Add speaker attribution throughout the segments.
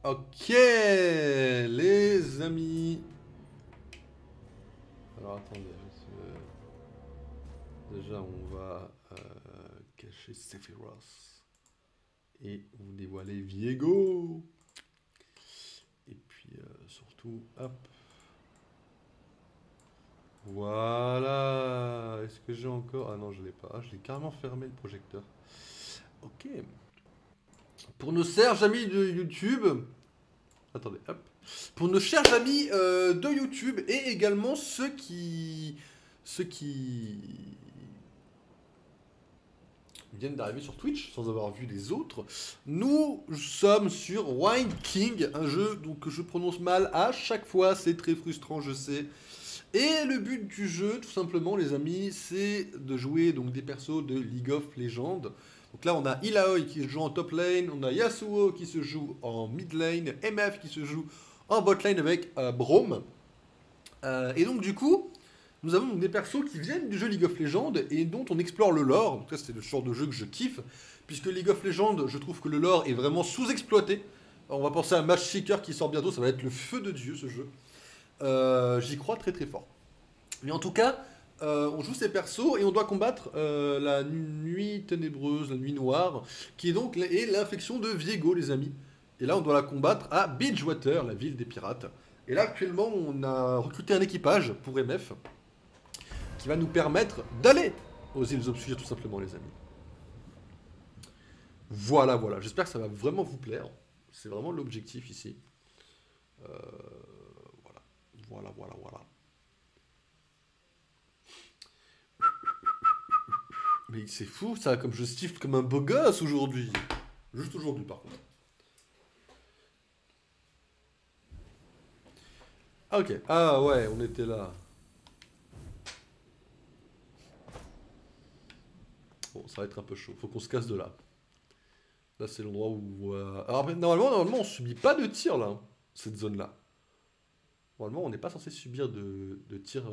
Speaker 1: Ok, les amis. Alors attendez. Déjà, on va cacher Sephiroth. Et vous dévoiler Viego. Et puis surtout, hop. Voilà. Est-ce que j'ai encore... Ah non, je l'ai pas. Ah, je l'ai carrément fermé le projecteur. Ok. Pour nos chers amis de YouTube... Attendez, hop. Pour nos chers amis de YouTube et également ceux qui viennent d'arriver sur Twitch sans avoir vu les autres, nous sommes sur Wine King, un jeu donc, que je prononce mal à chaque fois, c'est très frustrant, je sais. Et le but du jeu, tout simplement, les amis, c'est de jouer donc des persos de League of Legends. Donc là, on a Illaoi qui se joue en top lane, on a Yasuo qui se joue en mid lane, MF qui se joue en bot lane avec Braum. Et donc, du coup, nous avons donc des persos qui viennent du jeu League of Legends et dont on explore le lore. Donc, ça, c'est le genre de jeu que je kiffe, puisque League of Legends, je trouve que le lore est vraiment sous-exploité. On va penser à Matchseeker qui sort bientôt, ça va être le feu de Dieu ce jeu. J'y crois très très fort. Mais en tout cas, on joue ces persos et on doit combattre la nuit ténébreuse, la nuit noire, qui est donc l'infection de Viego, les amis. Et là, on doit la combattre à Bridgewater, la ville des pirates. Et là, actuellement, on a recruté un équipage pour MF qui va nous permettre d'aller aux îles obscures, tout simplement, les amis. Voilà, voilà. J'espère que ça va vraiment vous plaire. C'est vraiment l'objectif ici. Voilà, voilà, voilà. Mais c'est fou ça, comme je stifle comme un beau gosse aujourd'hui. Juste aujourd'hui par contre. Ah ok, ah ouais, on était là. Bon, ça va être un peu chaud, faut qu'on se casse de là. Là c'est l'endroit où... Alors normalement on subit pas de tir là, hein, cette zone là. Normalement on n'est pas censé subir de tir...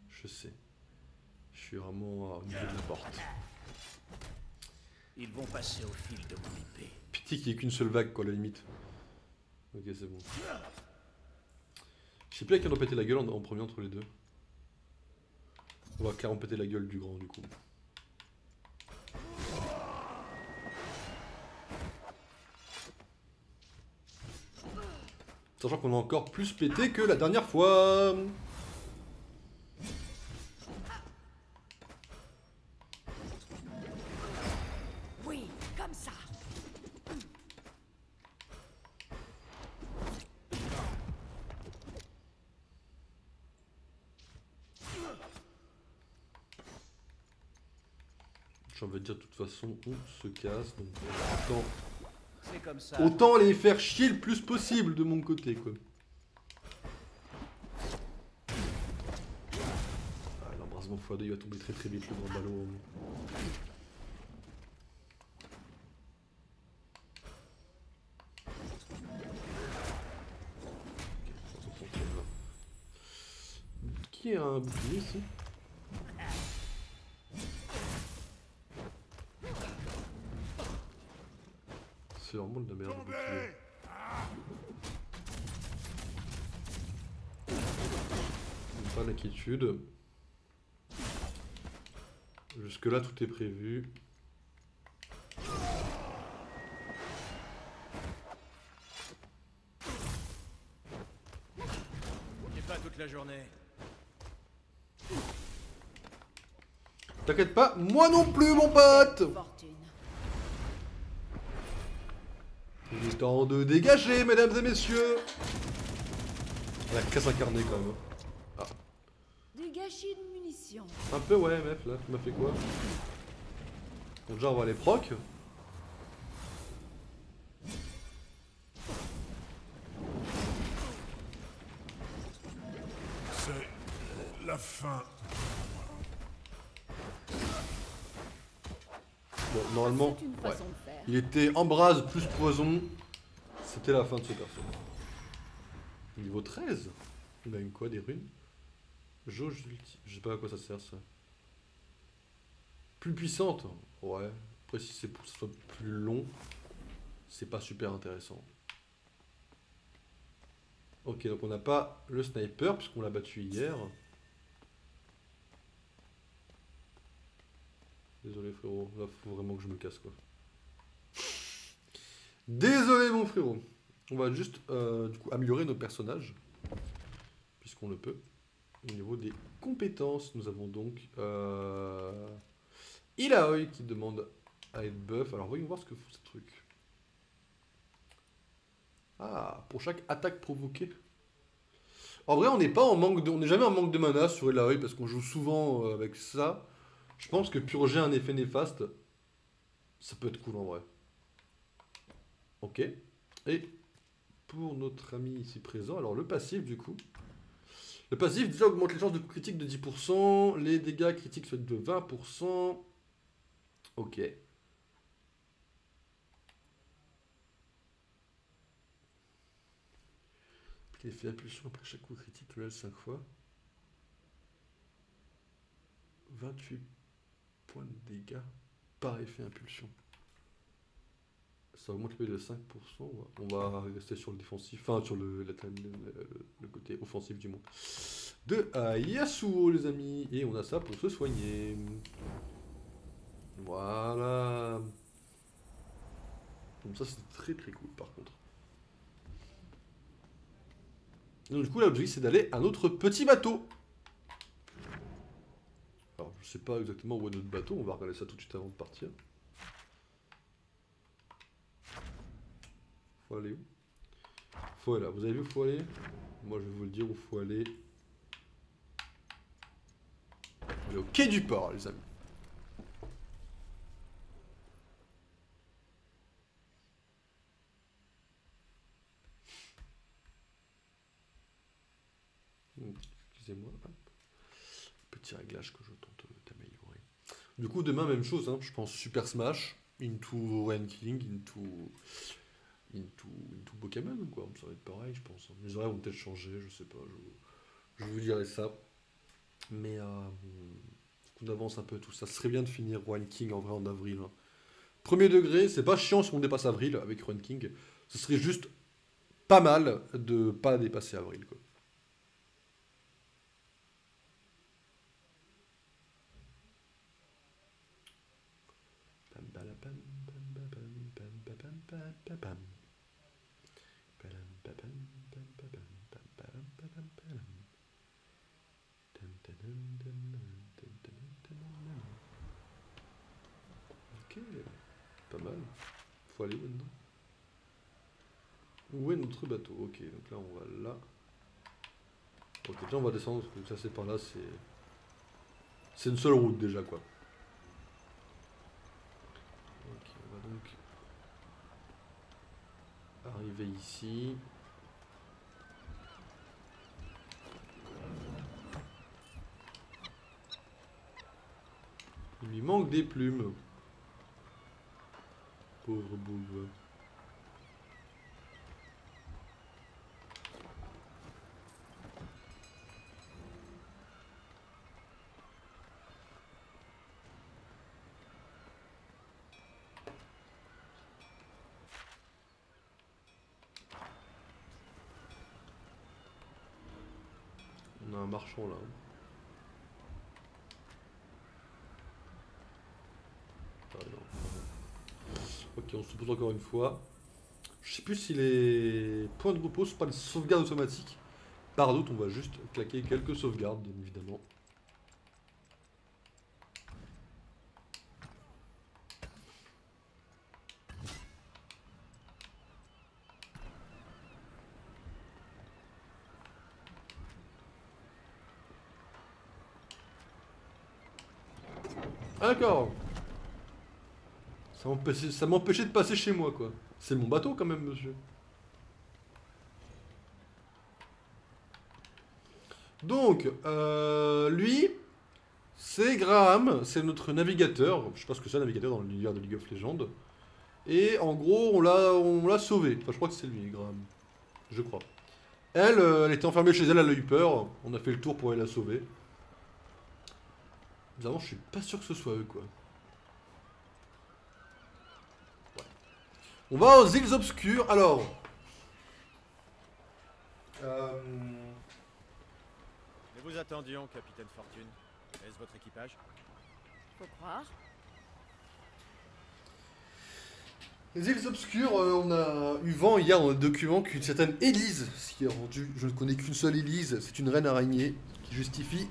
Speaker 1: Je sais. Je suis vraiment au niveau de la porte.
Speaker 2: Ils vont passer au fil de mon épée.
Speaker 1: Pitié qu'il n'y ait qu'une seule vague, quoi, à la limite. Ok, c'est bon. Je sais plus à qui on doit péter la gueule en premier entre les deux. On va carrément péter la gueule du grand, du coup. Sachant qu'on a encore plus pété que la dernière fois.
Speaker 3: Oui, comme ça.
Speaker 1: J'ai envie de dire, de toute façon, on se casse. Donc,
Speaker 2: Comme ça.
Speaker 1: autant les faire chier le plus possible de mon côté, quoi. Ah, l'embrasement x2, il va tomber très très vite, le grand ballon. Qui a un bouclier ici? C'est vraiment de la merde, le bouclier. Pas d'inquiétude. Jusque là tout est prévu.
Speaker 2: J'ai pas toute la journée.
Speaker 1: T'inquiète pas, moi non plus mon pote.
Speaker 3: Fortune.
Speaker 1: Il est temps de dégager, mesdames et messieurs. La casse incarnée quand même. Ah.
Speaker 3: Du gâchis de munitions.
Speaker 1: Un peu ouais mef là, tu m'as fait quoi? Bon déjà on va les proc.
Speaker 4: C'est la fin.
Speaker 1: Bon normalement,
Speaker 3: C'est une
Speaker 1: ouais.
Speaker 3: façon de faire.
Speaker 1: Il était embrase plus poison. C'était la fin de ce perso. Niveau 13. Il a une quoi, des runes? Jauge ulti. Je sais pas à quoi ça sert ça. Plus puissante. Ouais. Après si c'est pour que ce soit plus long, c'est pas super intéressant. Ok, donc on n'a pas le sniper puisqu'on l'a battu hier. Désolé frérot, là faut vraiment que je me casse quoi. Désolé mon frérot. On va juste du coup améliorer nos personnages. Puisqu'on le peut. Au niveau des compétences, nous avons donc Ilaoi qui demande à être buff. Alors voyons voir ce que font ces trucs. Ah, pour chaque attaque provoquée. En vrai, on n'est pas en manque de, on n'est jamais en manque de mana sur Ilaoi parce qu'on joue souvent avec ça. Je pense que purger un effet néfaste, ça peut être cool en vrai. Ok. Et pour notre ami ici présent, alors le passif du coup. Le passif déjà augmente les chances de coup critique de 10%, les dégâts critiques sont de 20%. Ok. L'effet impulsion après chaque coup critique, le L 5 fois. 28 points de dégâts par effet impulsion. Ça augmente le PV de 5%. On va rester sur le défensif, enfin sur le côté offensif du moins. De Yasuo les amis. Et on a ça pour se soigner. Voilà. Donc ça c'est très très cool par contre. Donc du coup l'objectif c'est d'aller à notre petit bateau. Alors je sais pas exactement où est notre bateau, on va regarder ça tout de suite avant de partir. Faut aller où? Faut aller là, vous avez vu où faut aller? Moi je vais vous le dire où faut aller. On est au quai du port les amis. Excusez-moi, petit réglage que je tente d'améliorer. Du coup, demain, même chose, hein, je pense Super Smash, into Ren King, into Pokémon, quoi. Ça va être pareil, je pense. Les horaires vont peut-être changer, je sais pas, je vous dirai ça. Mais on avance un peu tout ça. Ce serait bien de finir Ren King en vrai en avril. Hein. Premier degré, c'est pas chiant si on dépasse avril avec Ren King. Ce serait juste pas mal de pas dépasser avril, quoi. Ok, pas mal. Faut aller où maintenant? Où est notre bateau? Ok, donc là on va là. Ok, déjà on va descendre parce que ça c'est par là, c'est une seule route déjà quoi. Ok, on va donc arriver ici. Il lui manque des plumes. Pauvre boule. On a un marchand là. Ah, non. Ok, on se pose encore une fois. Je sais plus si les points de repos sont pas des sauvegardes automatiques. Par d'autres, on va juste claquer quelques sauvegardes, bien évidemment. Ah, d'accord. Ça m'empêchait de passer chez moi, quoi. C'est mon bateau, quand même, monsieur. Donc, lui, c'est Graham, c'est notre navigateur. Je sais pas ce que c'est un navigateur dans l'univers de League of Legends. Et en gros, on l'a sauvé. Enfin, je crois que c'est lui, Graham. Je crois. Elle, elle était enfermée chez elle, elle a eu peur. On a fait le tour pour aller la sauver. Bizarrement, je suis pas sûr que ce soit eux, quoi. Ouais. On va aux îles obscures. Alors.
Speaker 2: Nous vous attendions, capitaine Fortune. Est-ce votre équipage?
Speaker 3: Faut croire.
Speaker 1: Les îles obscures, on a eu vent hier dans le document qu'une certaine Élise, ce qui est rendu, je ne connais qu'une seule Élise, c'est une reine araignée qui justifie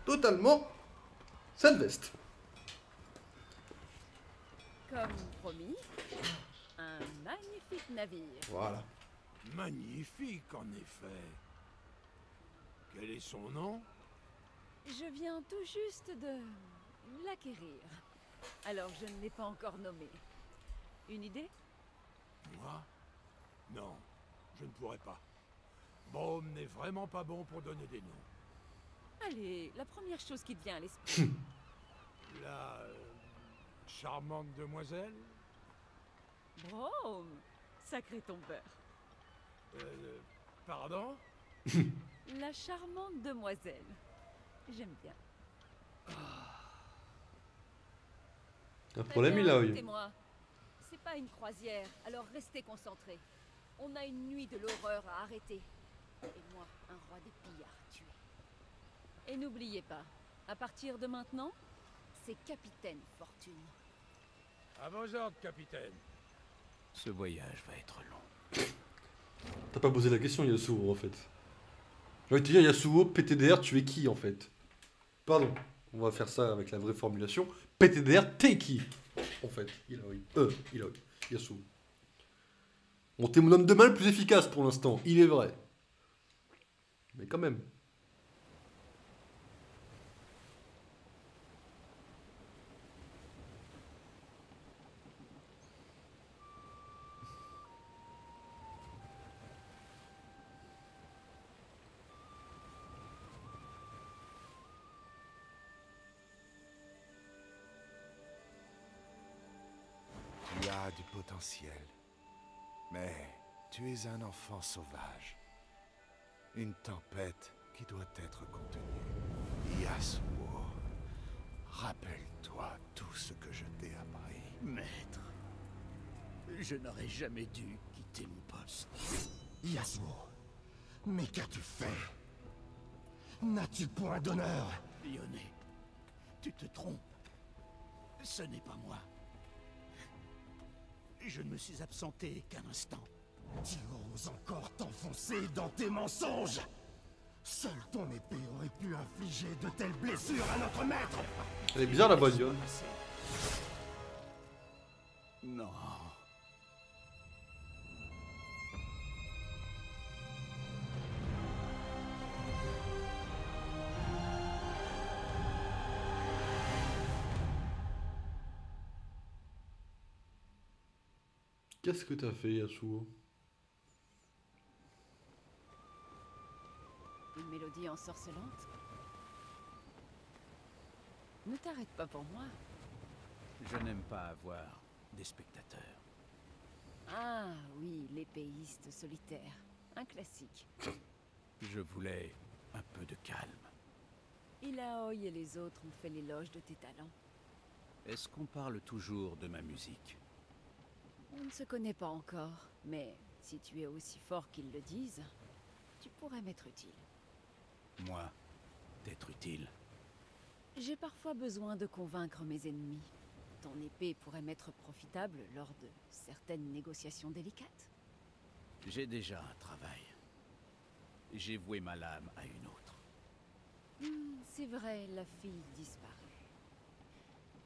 Speaker 1: totalement cette veste.
Speaker 3: Comme promis, un magnifique navire.
Speaker 1: Voilà.
Speaker 4: Magnifique, en effet. Quel est son nom?
Speaker 3: Je viens tout juste de l'acquérir. Alors je ne l'ai pas encore nommé. Une idée?
Speaker 4: Moi? Non, je ne pourrais pas. Brome n'est vraiment pas bon pour donner des noms.
Speaker 3: Allez, la première chose qui te vient à l'esprit.
Speaker 4: La charmante demoiselle?
Speaker 3: Brome, sacré tombeur.
Speaker 4: Pardon?
Speaker 3: La charmante demoiselle. J'aime bien.
Speaker 1: Un problème, il a eu.
Speaker 3: Écoutez-moi. C'est pas une croisière, alors restez concentrés. On a une nuit de l'horreur à arrêter. Et moi, un roi des pillards à tuer. Et n'oubliez pas, à partir de maintenant, c'est Capitaine Fortune.
Speaker 4: À vos ordres, capitaine.
Speaker 2: Ce voyage va être long.
Speaker 1: T'as pas posé la question, Yasuo, en fait. J'ai envie de te dire, Yasuo, PTDR, tu es qui, en fait? Pardon, on va faire ça avec la vraie formulation. PTDR, t'es qui? En fait, il a eu. Yasuo. Bon, t'es mon homme de main le plus efficace pour l'instant, il est vrai. Mais quand même.
Speaker 5: Tu as du potentiel. Mais tu es un enfant sauvage. Une tempête qui doit être contenue. Yasuo, rappelle-toi tout ce que je t'ai appris.
Speaker 2: Maître, je n'aurais jamais dû quitter mon poste.
Speaker 6: Yasuo, mais qu'as-tu fait? N'as-tu point d'honneur?
Speaker 2: Lyonnais, tu te trompes. Ce n'est pas moi. Je ne me suis absenté qu'un instant.
Speaker 6: Tu oses encore t'enfoncer dans tes mensonges? Seule ton épée aurait pu infliger de telles blessures à notre maître.
Speaker 1: Elle est bizarre la voix, Dion.
Speaker 2: Non.
Speaker 1: Qu'est-ce que t'as fait, Yasuo?
Speaker 3: Une mélodie ensorcelante? Ne t'arrête pas pour moi.
Speaker 2: Je n'aime pas avoir des spectateurs.
Speaker 3: Ah oui, l'épéiste solitaire. Un classique.
Speaker 2: Je voulais un peu de calme.
Speaker 3: Ilaoi et les autres ont fait l'éloge de tes talents.
Speaker 2: Est-ce qu'on parle toujours de ma musique?
Speaker 3: On ne se connaît pas encore, mais si tu es aussi fort qu'ils le disent, tu pourrais m'être utile.
Speaker 2: Moi, d'être utile.
Speaker 3: J'ai parfois besoin de convaincre mes ennemis. Ton épée pourrait m'être profitable lors de certaines négociations délicates.
Speaker 2: J'ai déjà un travail. J'ai voué ma lame à une autre.
Speaker 3: C'est vrai, la fille disparue.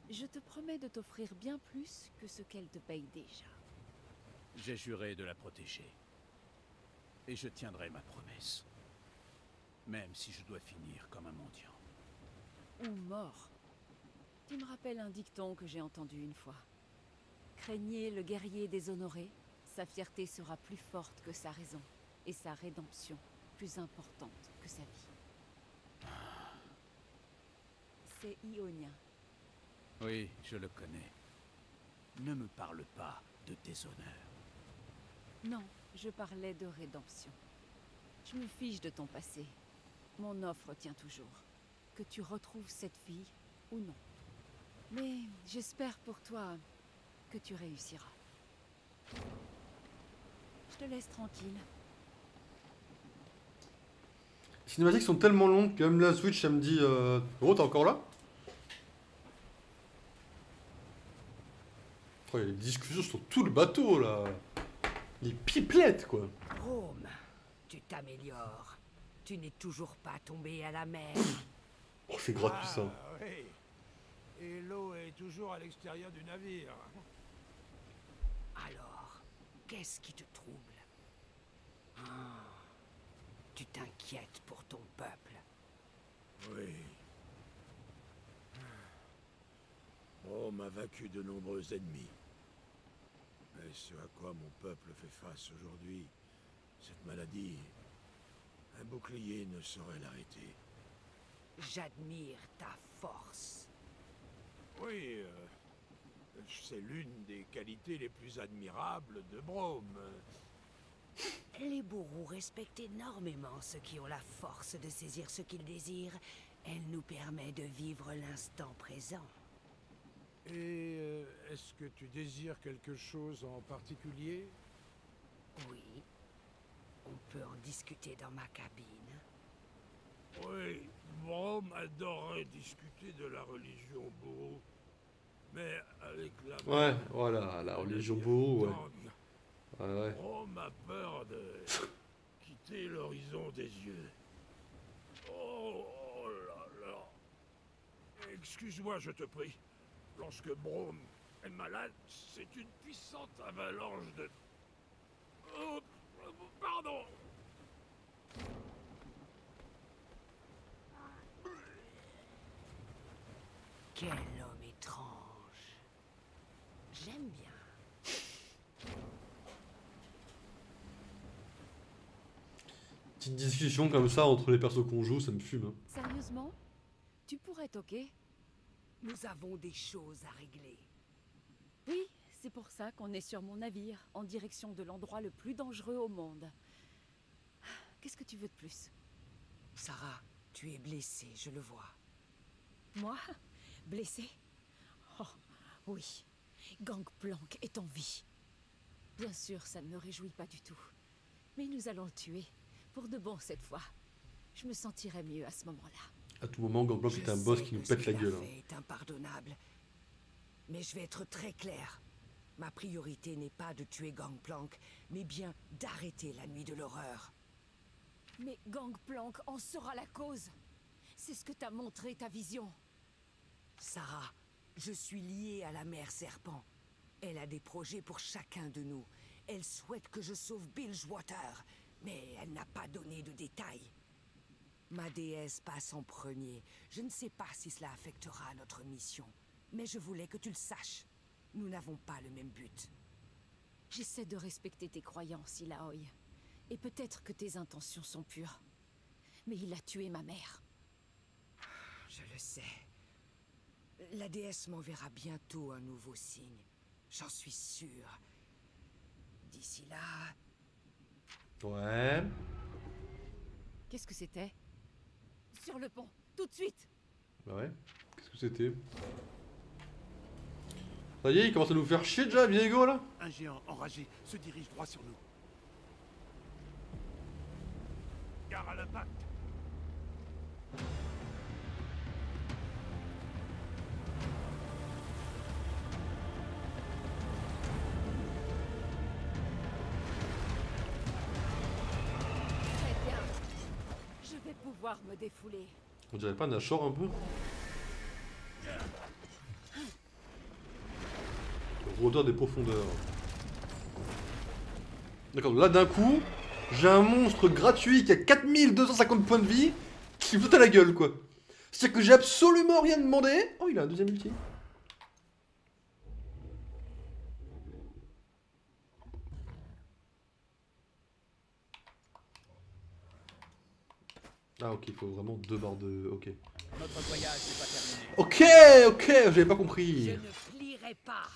Speaker 3: Je te promets de t'offrir bien plus que ce qu'elle te paye déjà.
Speaker 2: J'ai juré de la protéger. Et je tiendrai ma promesse. Même si je dois finir comme un mendiant.
Speaker 3: Ou mort. Tu me rappelles un dicton que j'ai entendu une fois. Craignez le guerrier déshonoré, sa fierté sera plus forte que sa raison, et sa rédemption plus importante que sa vie. C'est Ionia.
Speaker 2: Oui, je le connais. Ne me parle pas de déshonneur.
Speaker 3: Non, je parlais de rédemption. Je me fiche de ton passé. Mon offre tient toujours. Que tu retrouves cette fille ou non. Mais j'espère pour toi que tu réussiras. Je te laisse tranquille.
Speaker 1: Les cinématiques sont tellement longues que même la Switch, elle me dit Gros, t'es encore là? Oh, il y a des discussions sur tout le bateau là. Les pipelettes quoi.
Speaker 7: Rome, tu t'améliores. Tu n'es toujours pas tombé à la mer.
Speaker 1: Oh, c'est gratuit ça.
Speaker 4: Oui. Et l'eau est toujours à l'extérieur du navire.
Speaker 7: Alors, qu'est-ce qui te trouble? Ah, tu t'inquiètes pour ton peuple.
Speaker 4: Oui. Rome a vaincu de nombreux ennemis. Mais ce à quoi mon peuple fait face aujourd'hui, cette maladie, un bouclier ne saurait l'arrêter.
Speaker 7: J'admire ta force.
Speaker 4: Oui, c'est l'une des qualités les plus admirables de Brome.
Speaker 7: Les bourreaux respectent énormément ceux qui ont la force de saisir ce qu'ils désirent. Elle nous permet de vivre l'instant présent.
Speaker 4: Et est-ce que tu désires quelque chose en particulier?
Speaker 7: Oui. On peut en discuter dans ma cabine.
Speaker 4: Oui, Brome adorerait discuter de la religion bourreau. Mais avec la...
Speaker 1: Ouais, voilà, la religion bourreau, ouais. Ouais, ouais.
Speaker 4: Brome a peur de quitter l'horizon des yeux. Oh, oh là là. Excuse-moi, je te prie. Lorsque Brome est malade, c'est une puissante avalanche de... Oh, pardon.
Speaker 7: Quel homme étrange. J'aime bien.
Speaker 1: Petite discussion comme ça entre les persos qu'on joue, ça me fume. Hein.
Speaker 3: Sérieusement? Tu pourrais toquer?
Speaker 7: Nous avons des choses à régler.
Speaker 3: Oui, c'est pour ça qu'on est sur mon navire, en direction de l'endroit le plus dangereux au monde. Qu'est-ce que tu veux de plus?
Speaker 7: Sarah, tu es blessée, je le vois.
Speaker 3: Moi? Blessée? Oh, oui. Gangplank est en vie. Bien sûr, ça ne me réjouit pas du tout. Mais nous allons le tuer. Pour de bon cette fois. Je me sentirai mieux à ce moment-là.
Speaker 1: À tout moment, Gangplank est un boss qui nous pète la gueule.
Speaker 7: Ce qu'il a fait est impardonnable. Mais je vais être très clair. Ma priorité n'est pas de tuer Gangplank, mais bien d'arrêter la nuit de l'horreur.
Speaker 3: Mais Gangplank en sera la cause. C'est ce que t'a montré ta vision.
Speaker 7: Sarah, je suis liée à la mère serpent. Elle a des projets pour chacun de nous. Elle souhaite que je sauve Bilgewater, mais elle n'a pas donné de détails. Ma déesse passe en premier. Je ne sais pas si cela affectera notre mission, mais je voulais que tu le saches. Nous n'avons pas le même but.
Speaker 3: J'essaie de respecter tes croyances, Ilaoi. Et peut-être que tes intentions sont pures. Mais il a tué ma mère.
Speaker 7: Je le sais. La déesse m'enverra bientôt un nouveau signe. J'en suis sûre. D'ici là...
Speaker 1: Ouais.
Speaker 3: Qu'est-ce que c'était? Sur le pont, tout de suite!
Speaker 1: Bah ouais. Qu'est-ce que c'était? Ça y est, il commence à nous faire chier déjà, Viego là?
Speaker 2: Un géant enragé se dirige droit sur nous.
Speaker 4: Gare à l'impact.
Speaker 3: Très bien. Je vais pouvoir me défouler.
Speaker 1: On dirait pas Nashor un peu? Rôdeur des profondeurs. D'accord, là d'un coup, j'ai un monstre gratuit qui a 4250 points de vie qui me saute à la gueule quoi. C'est-à-dire que j'ai absolument rien demandé. Oh, il a un deuxième ulti. Ah ok, il faut vraiment 2 barres de... Ok.
Speaker 2: Notre voyage n'est pas terminé.
Speaker 1: Ok, j'avais pas
Speaker 7: Je
Speaker 1: compris.
Speaker 7: ne plierai pas.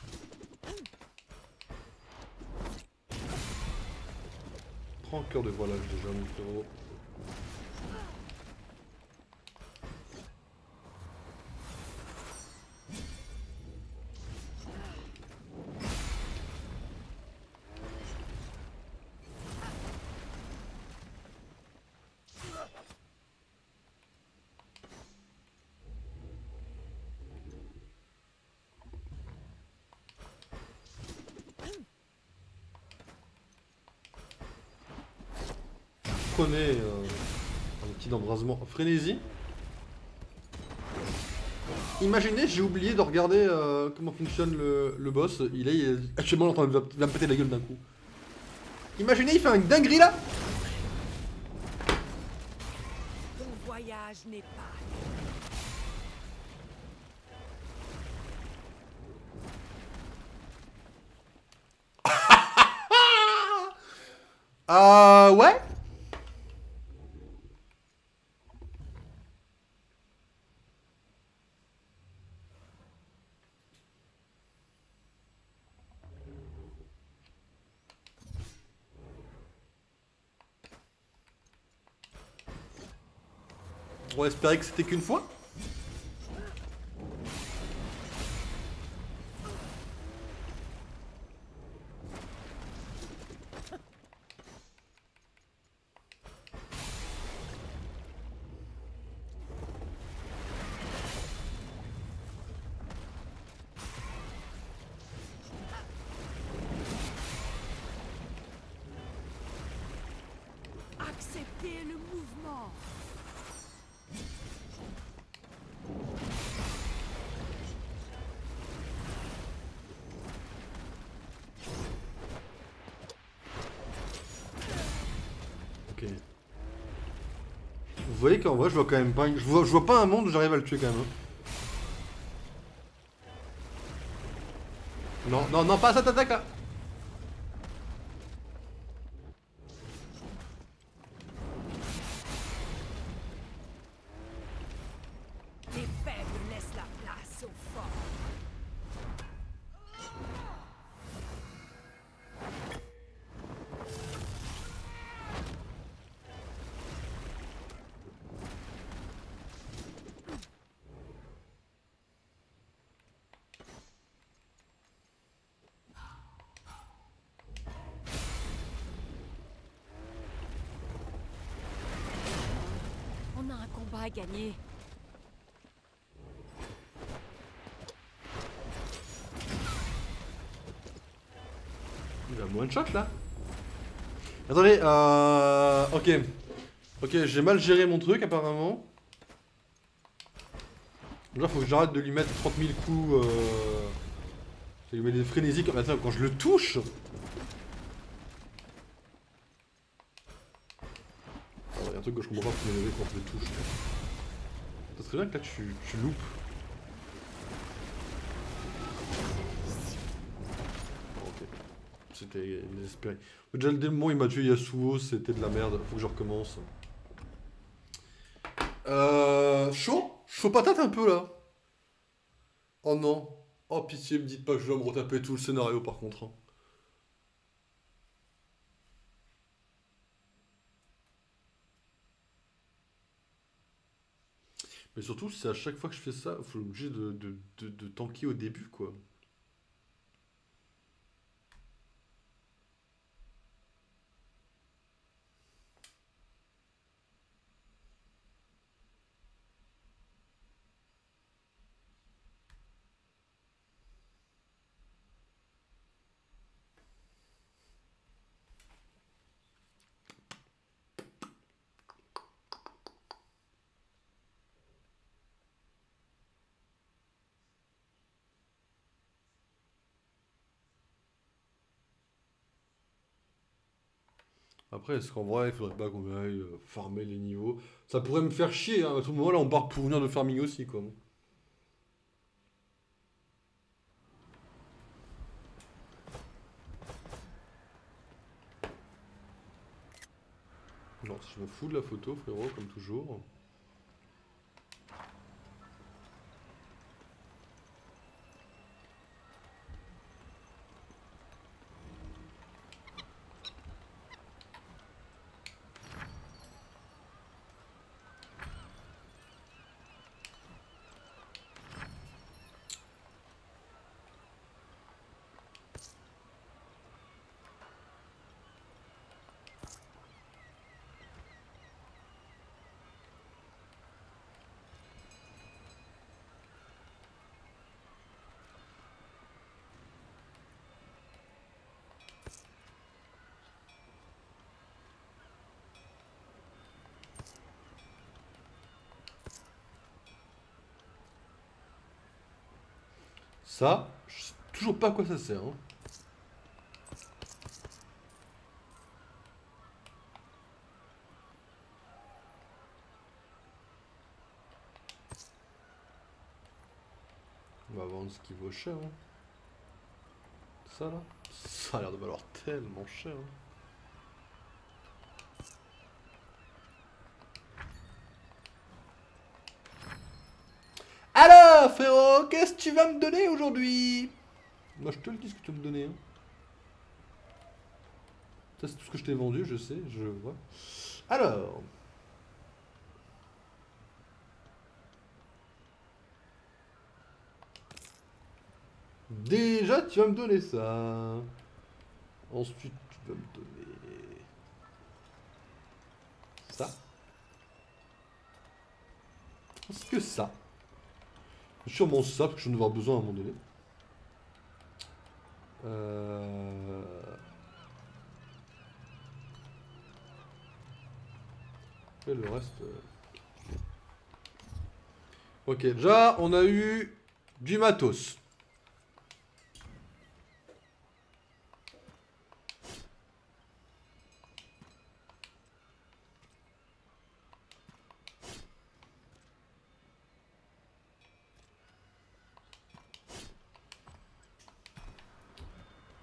Speaker 1: prends cœur de voilage déjà, mon frérot. Prenez un petit embrasement. Frénésie. Imaginez, j'ai oublié de regarder comment fonctionne le boss. Il est actuellement en train de va me péter la gueule d'un coup. Imaginez, il fait une dinguerie là.
Speaker 7: Ton voyage n'est pas...
Speaker 1: Ouais. On va espérer que c'était qu'une fois.
Speaker 7: Acceptez le mouvement.
Speaker 1: Ok. Vous voyez qu'en vrai, je vois quand même pas. Je vois pas un monde où j'arrive à le tuer quand même. Hein. Non, non, non, pas cette attaque là.
Speaker 7: Les faibles laissent la place aux forts.
Speaker 3: On a un combat à gagner.
Speaker 1: Il va me one shot là. Attendez, ok. Ok, j'ai mal géré mon truc apparemment. Là, faut que j'arrête de lui mettre 30 000 coups. Je lui mets des frénésies comme attends, quand je le touche. Il y a un truc que je comprends pas pour m'élever quand je le touche. Ça serait bien que là tu loupes. Ok. C'était désespéré. Déjà dès le moment où il m'a tué Yasuo, c'était de la merde. Faut que je recommence. Chaud? Chaud patate un peu là. Oh non. Oh pitié, me dites pas que je dois me retaper tout le scénario par contre. Hein. Mais surtout, c'est à chaque fois que je fais ça, faut obligé de tanker au début quoi. Après, est-ce qu'en vrai, il faudrait pas qu'on aille farmer les niveaux? Ça pourrait me faire chier, hein. À tout moment là, on part pour une heure de farming aussi, quoi. Non, si je me fous de la photo, frérot, comme toujours. Ça, je sais toujours pas à quoi ça sert. Hein. On va vendre ce qui vaut cher. Hein. Ça là, ça a l'air de valoir tellement cher. Hein. Alors, frérot, qu'est-ce que tu vas me donner aujourd'hui? Moi, je te le dis ce que tu vas me donner. Hein. Ça, c'est tout ce que je t'ai vendu, je sais, je vois. Alors. Déjà, tu vas me donner ça. Ensuite, tu vas me donner ça. Est-ce que ça? Sûrement ça, parce que je vais en avoir besoin à un moment donné. Et le reste... Ok, déjà, on a eu du matos.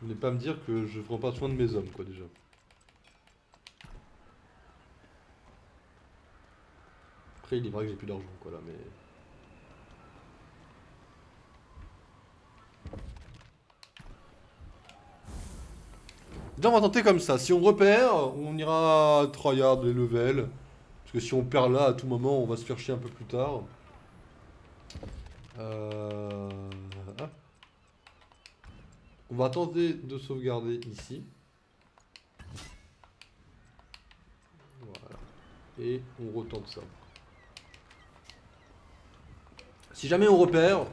Speaker 1: Vous voulez pas me dire que je prends pas soin de mes hommes, quoi, déjà. Après, il est vrai que j'ai plus d'argent, quoi, là, mais... Déjà, on va tenter comme ça. Si on repère, on ira tryhard les levels. Parce que si on perd là, à tout moment, on va se faire chier un peu plus tard. Ah. On va tenter de sauvegarder ici. Voilà. Et on retente ça. Si jamais on repère,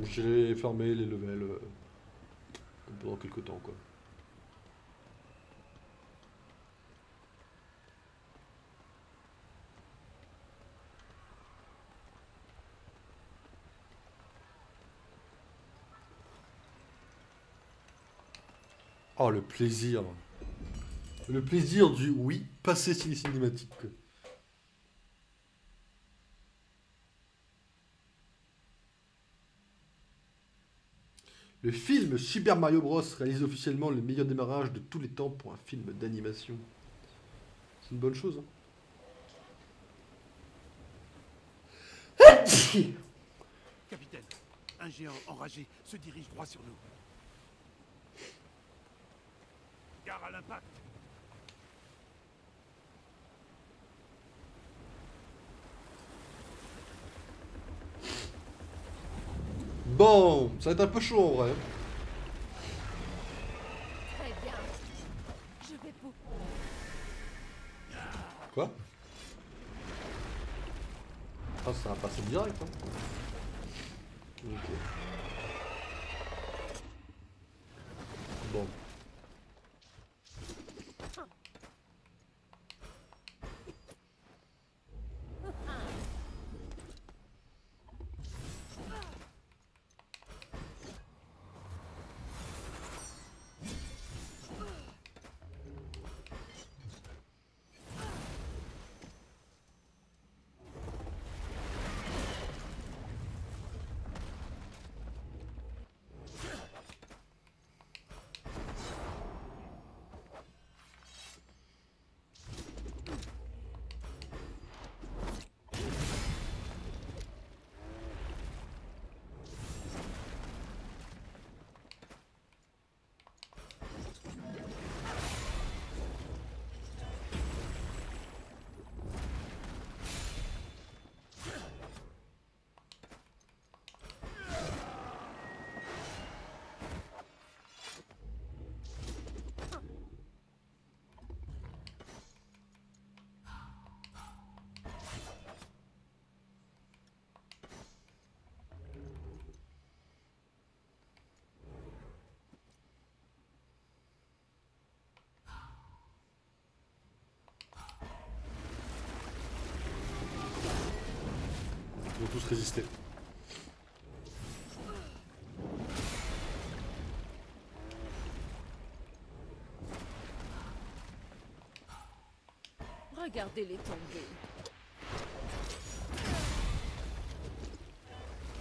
Speaker 1: j'irai fermer les levels pendant quelques temps, quoi. Oh, le plaisir. Le plaisir du oui, passer sur les cinématiques. Quoi. Le film Super Mario Bros. Réalise officiellement le meilleur démarrage de tous les temps pour un film d'animation. C'est une bonne chose. Hein.
Speaker 2: Capitaine, un géant enragé se dirige droit sur nous. Gare à l'impact.
Speaker 1: Bon, ça va être un peu chaud en vrai.
Speaker 3: Très bien. Je vais pour...
Speaker 1: Quoi? Ah, ça va passer direct. Hein. Ok. Bon. Ils vont tous résister.
Speaker 3: Regardez-les tomber.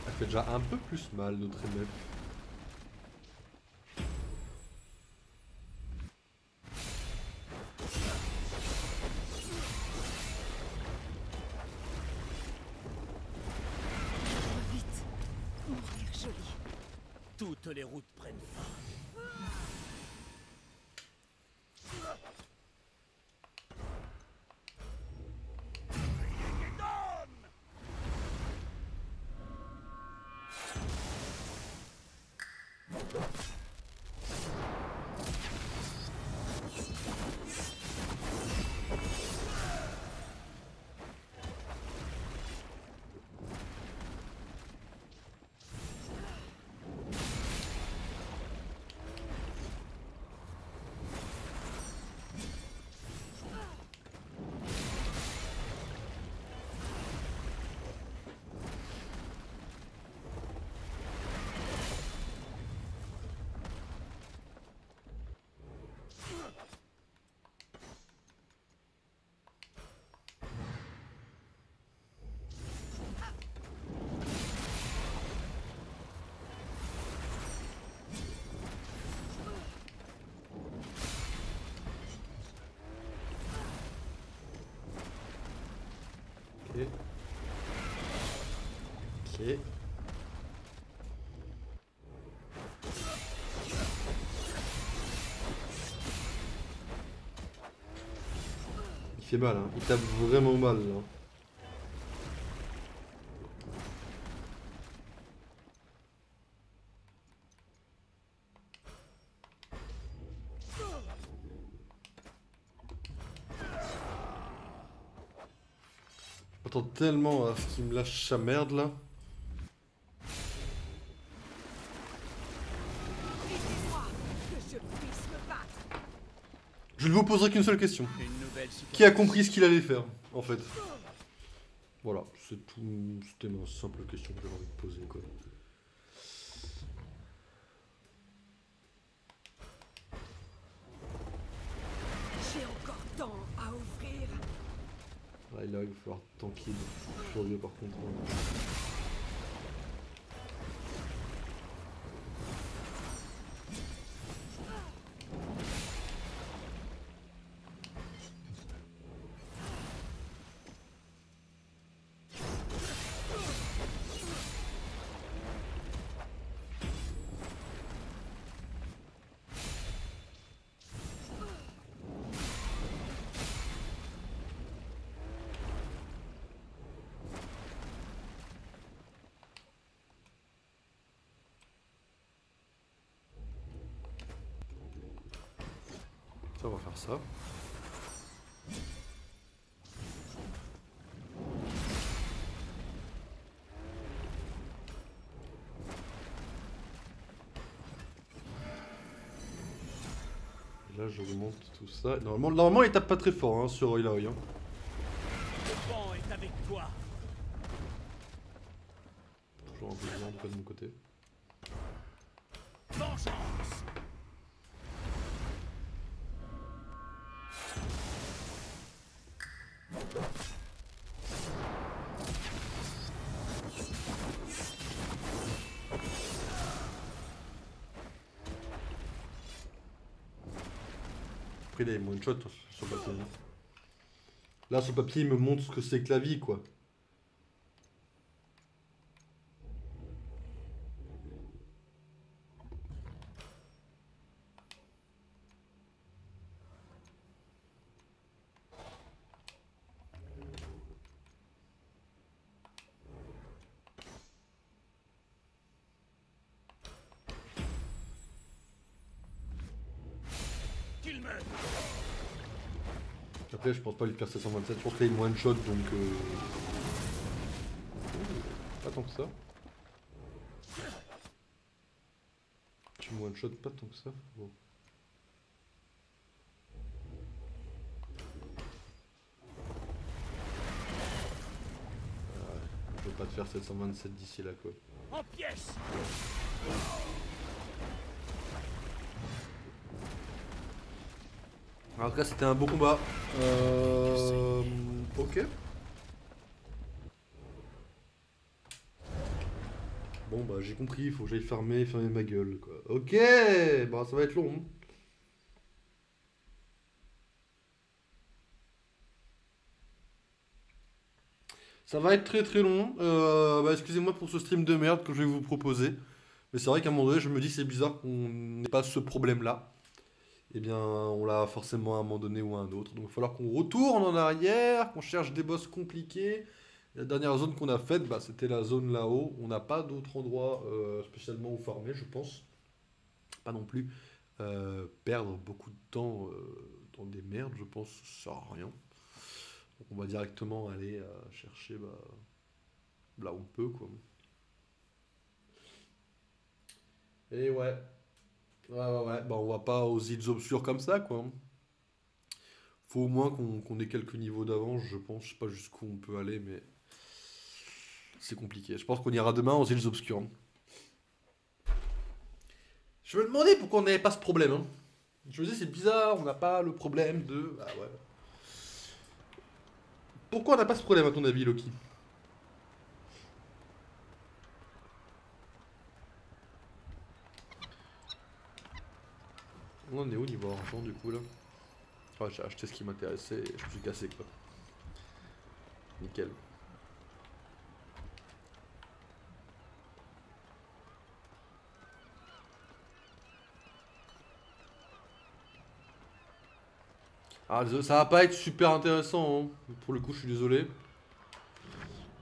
Speaker 1: Elle fait déjà un peu plus mal, notre MF.
Speaker 3: Vite. Mourir joli.
Speaker 2: Toutes les routes prennent fin.
Speaker 1: Ok. Ok. Il fait mal, hein. Il tape vraiment mal là. J'attends tellement à ce qu'il me lâche sa merde là.
Speaker 7: Aidez-moi, que je puisse me battre.
Speaker 1: Je ne vous poserai qu'une seule question.
Speaker 2: Une nouvelle cicatrice.
Speaker 1: Qui a compris ce qu'il allait faire, en fait? Voilà, c'est tout. C'était ma simple question que j'avais envie de poser, quoi.
Speaker 7: J'ai encore tant à offrir.
Speaker 1: Ah, là, il va falloir tanker de fou furieux par contre. Ça, on va faire ça. Et là, j'augmente tout ça. Normalement, il tape pas très fort hein, sur Eloy. Hein.
Speaker 2: Le vent est avec toi.
Speaker 1: Toujours un peu bien, en tout cas de mon côté.
Speaker 2: Vengeance.
Speaker 1: Après, il a une one shot sur le papier. Là, sur le papier, il me montre ce que c'est que la vie, quoi.
Speaker 2: Qu'il meure.
Speaker 1: Après, je pense pas lui faire 727. Je pense qu'il a une one shot, donc. Pas tant que ça. Tu me one shot pas tant que ça. Bon. Je vais pas te faire 727 d'ici là, quoi.
Speaker 2: En pièces.
Speaker 1: En tout cas, c'était un beau combat. Ok. Bon, bah, j'ai compris, il faut que j'aille fermer ma gueule, quoi. Ok, bah, ça va être long. Hein. Ça va être très très long. Bah, excusez-moi pour ce stream de merde que je vais vous proposer. Mais c'est vrai qu'à un moment donné, je me dis c'est bizarre qu'on n'ait pas ce problème-là. Eh bien, on l'a forcément à un moment donné ou à un autre. Donc il va falloir qu'on retourne en arrière, qu'on cherche des boss compliqués. La dernière zone qu'on a faite, bah, c'était la zone là-haut. On n'a pas d'autre endroit spécialement où farmer, je pense. Pas non plus perdre beaucoup de temps dans des merdes, je pense, ça sert à rien. Donc on va directement aller chercher bah, là où on peut, quoi. Et ouais. Ouais. Bah, on va pas aux îles obscures comme ça, quoi. Faut au moins qu'on ait quelques niveaux d'avance, je pense. Je sais pas jusqu'où on peut aller, mais c'est compliqué. Je pense qu'on ira demain aux îles obscures. Je me demandais pourquoi on n'avait pas ce problème. Hein. Je me disais, c'est bizarre, on n'a pas le problème de... Ah ouais. Pourquoi on n'a pas ce problème, à ton avis, Loki? On en est où niveau argent, du coup, là? Oh, j'ai acheté ce qui m'intéressait et je me suis cassé, quoi. Nickel. Ah, désolé, ça va pas être super intéressant, hein. Pour le coup, je suis désolé.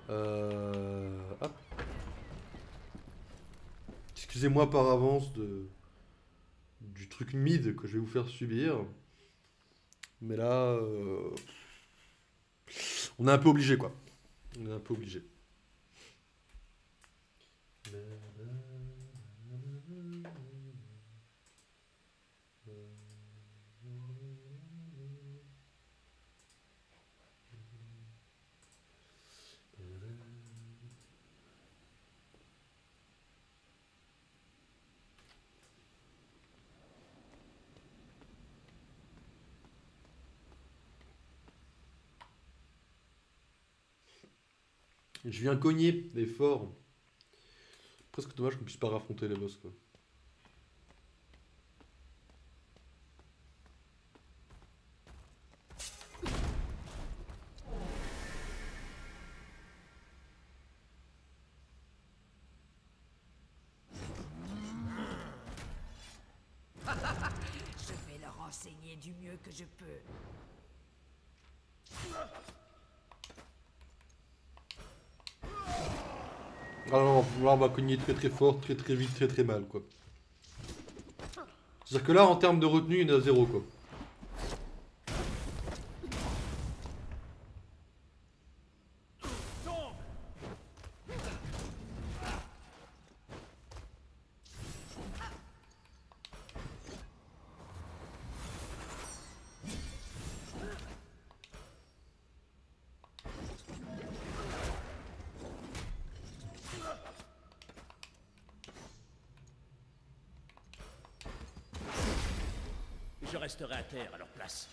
Speaker 1: Hop. Excusez-moi par avance du truc mid que je vais vous faire subir. Mais là, on est un peu obligé, quoi. On est un peu obligé. Je viens cogner des forts. Presque dommage qu'on puisse pas raffronter les boss, quoi.
Speaker 7: Je vais leur enseigner du mieux que je peux.
Speaker 1: Alors là, on va cogner très très fort, très très vite, très très mal, quoi. C'est-à-dire que là, en termes de retenue, il y en a zéro, quoi.
Speaker 2: Je resterai à terre à leur place.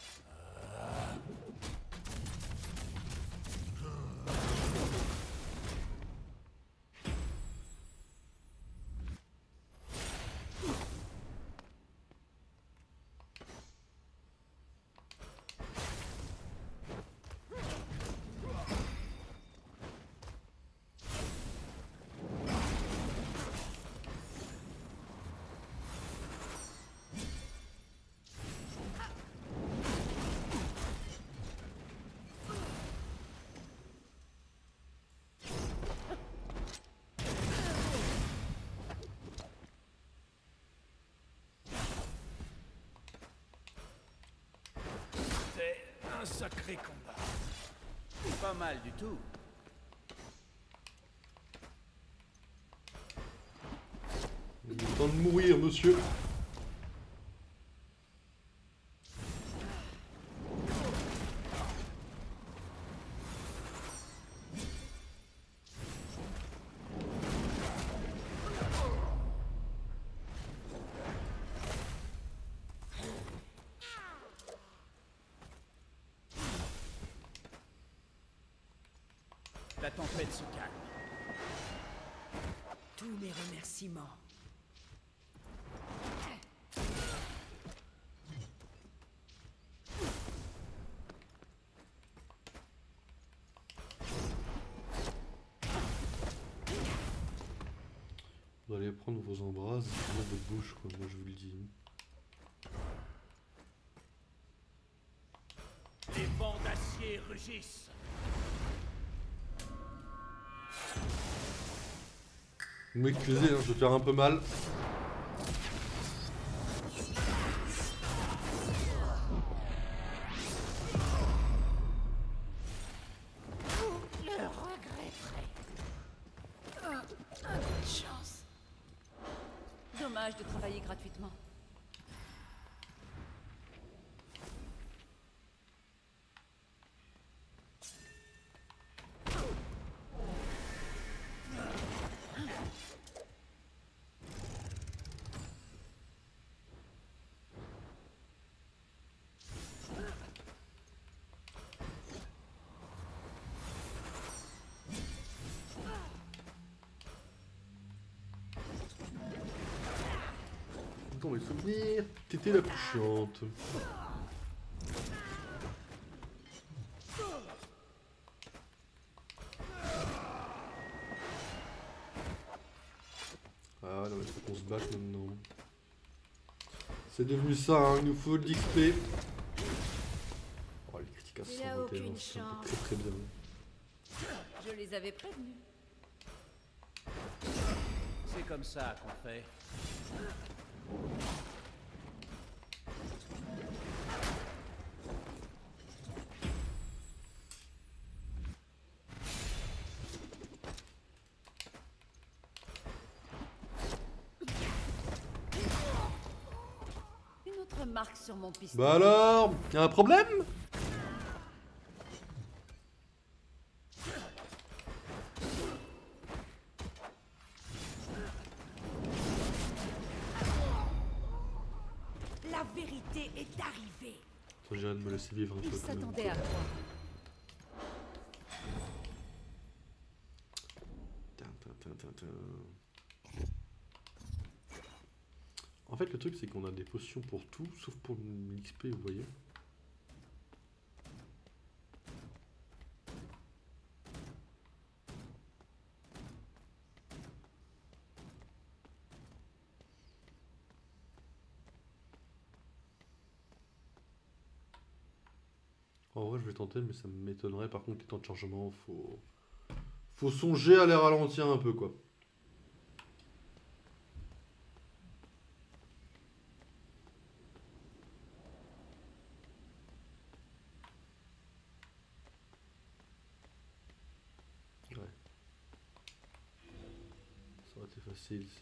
Speaker 4: Un sacré combat.
Speaker 2: Pas mal du tout.
Speaker 1: Il est temps de mourir, monsieur.
Speaker 2: la tempête se calme.
Speaker 7: Tous mes remerciements.
Speaker 1: Vous allez prendre vos embrasses dans votre bouche, quoi, moi je vous le dis.
Speaker 2: Les vents d'acier rugissent.
Speaker 1: Vous m'excusez, hein, je vais faire un peu mal.
Speaker 3: Le regretterai. Un peu de chance. Dommage de travailler gratuitement.
Speaker 1: Dans les souvenirs, t'étais la plus chiante. Ah non mais faut qu'on se batte maintenant. C'est devenu ça, hein, il nous faut de l'XP. Oh les critiques à
Speaker 3: Il y a
Speaker 1: 121,
Speaker 3: aucune
Speaker 1: c'est
Speaker 3: chance.
Speaker 1: très très bien.
Speaker 3: Je les avais prévenus.
Speaker 2: C'est comme ça qu'on fait.
Speaker 3: Une autre marque sur mon pistolet.
Speaker 1: Bah alors, y'a un problème?
Speaker 7: La vérité est arrivée.
Speaker 1: Attends, j'ai hâte de me laisser vivre un
Speaker 3: Il
Speaker 1: peu quand même.
Speaker 3: s'attendait à quoi?
Speaker 1: Tin. En fait, le truc, c'est qu'on a des potions pour tout, sauf pour l'XP, vous voyez. En vrai, je vais tenter, mais ça m'étonnerait. Par contre, les temps de chargement, faut songer à les ralentir un peu, quoi. Ouais. Ça aurait été facile si...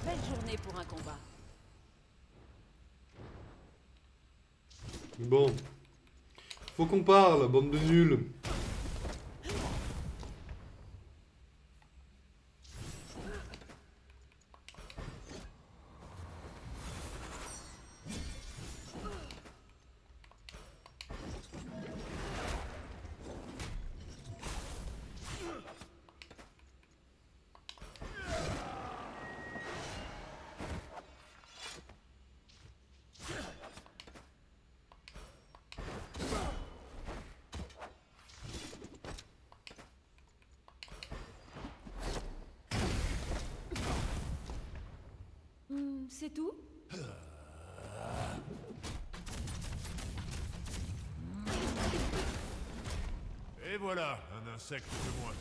Speaker 3: Belle journée pour un combat.
Speaker 1: Bon. Faut qu'on parle, bande de nuls.
Speaker 3: C'est tout?
Speaker 4: Et voilà, un insecte de moins.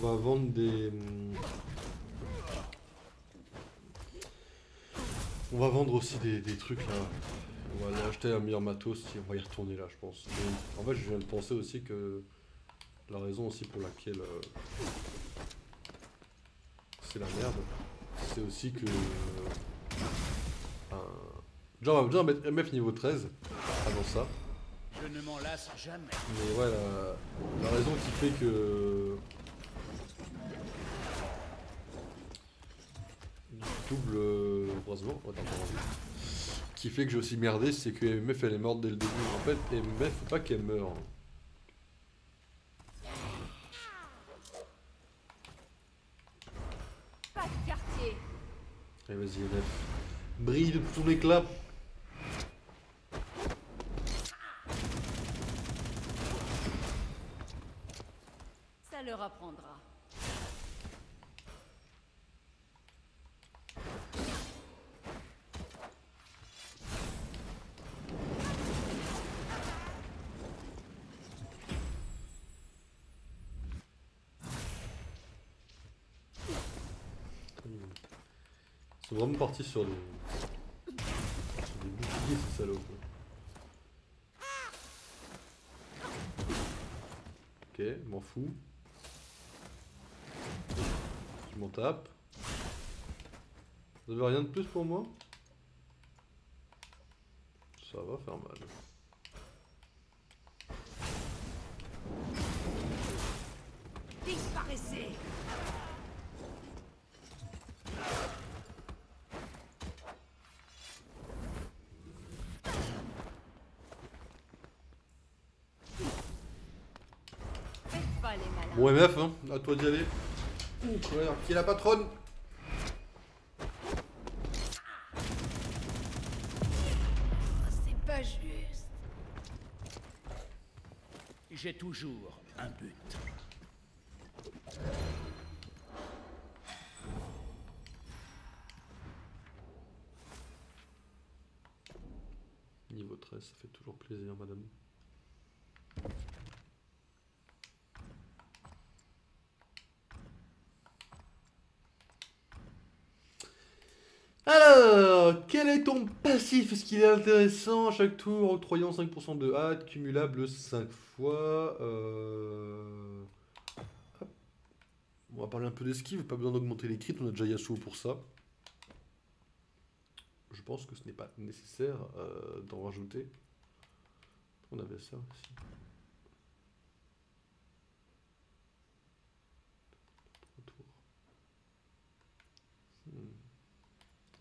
Speaker 1: va vendre des... On va vendre aussi des trucs là. On va aller acheter un meilleur matos et on va y retourner là, je pense. Mais en fait, je viens de penser aussi que la raison aussi pour laquelle c'est la merde, c'est aussi que... genre, on va déjà mettre MF niveau 13 avant ça.
Speaker 2: Je ne m'en lasse jamais.
Speaker 1: Mais ouais, la raison qui fait que... double croisement, qui fait que j'ai aussi merdé, c'est que MF elle est morte dès le début. En fait, MF faut pas qu'elle meure.
Speaker 3: Pas de quartier.
Speaker 1: Allez, vas-y, MF. Brille de tout ton éclat.
Speaker 3: Ça leur apprendra.
Speaker 1: Ils sont vraiment partis sur des boucliers, ces salauds. Ok, m'en fous. Je m'en tape. Vous avez rien de plus pour moi? Ça va faire mal.
Speaker 7: Disparaissez!
Speaker 3: Faites pas les malins.
Speaker 1: Bon MF, hein, à toi d'y aller. Ouh, ouais, qui est la patronne?
Speaker 3: C'est pas juste.
Speaker 2: J'ai toujours un but.
Speaker 1: Niveau 13, ça fait toujours plaisir, madame. Alors, quel est ton passif? Est-ce qu'il est intéressant? Chaque tour, octroyant 5% de hâte, cumulable 5 fois. Hop. On va parler un peu d'esquive, pas besoin d'augmenter les crits, on a déjà Yasuo pour ça. Je pense que ce n'est pas nécessaire d'en rajouter. On avait ça aussi.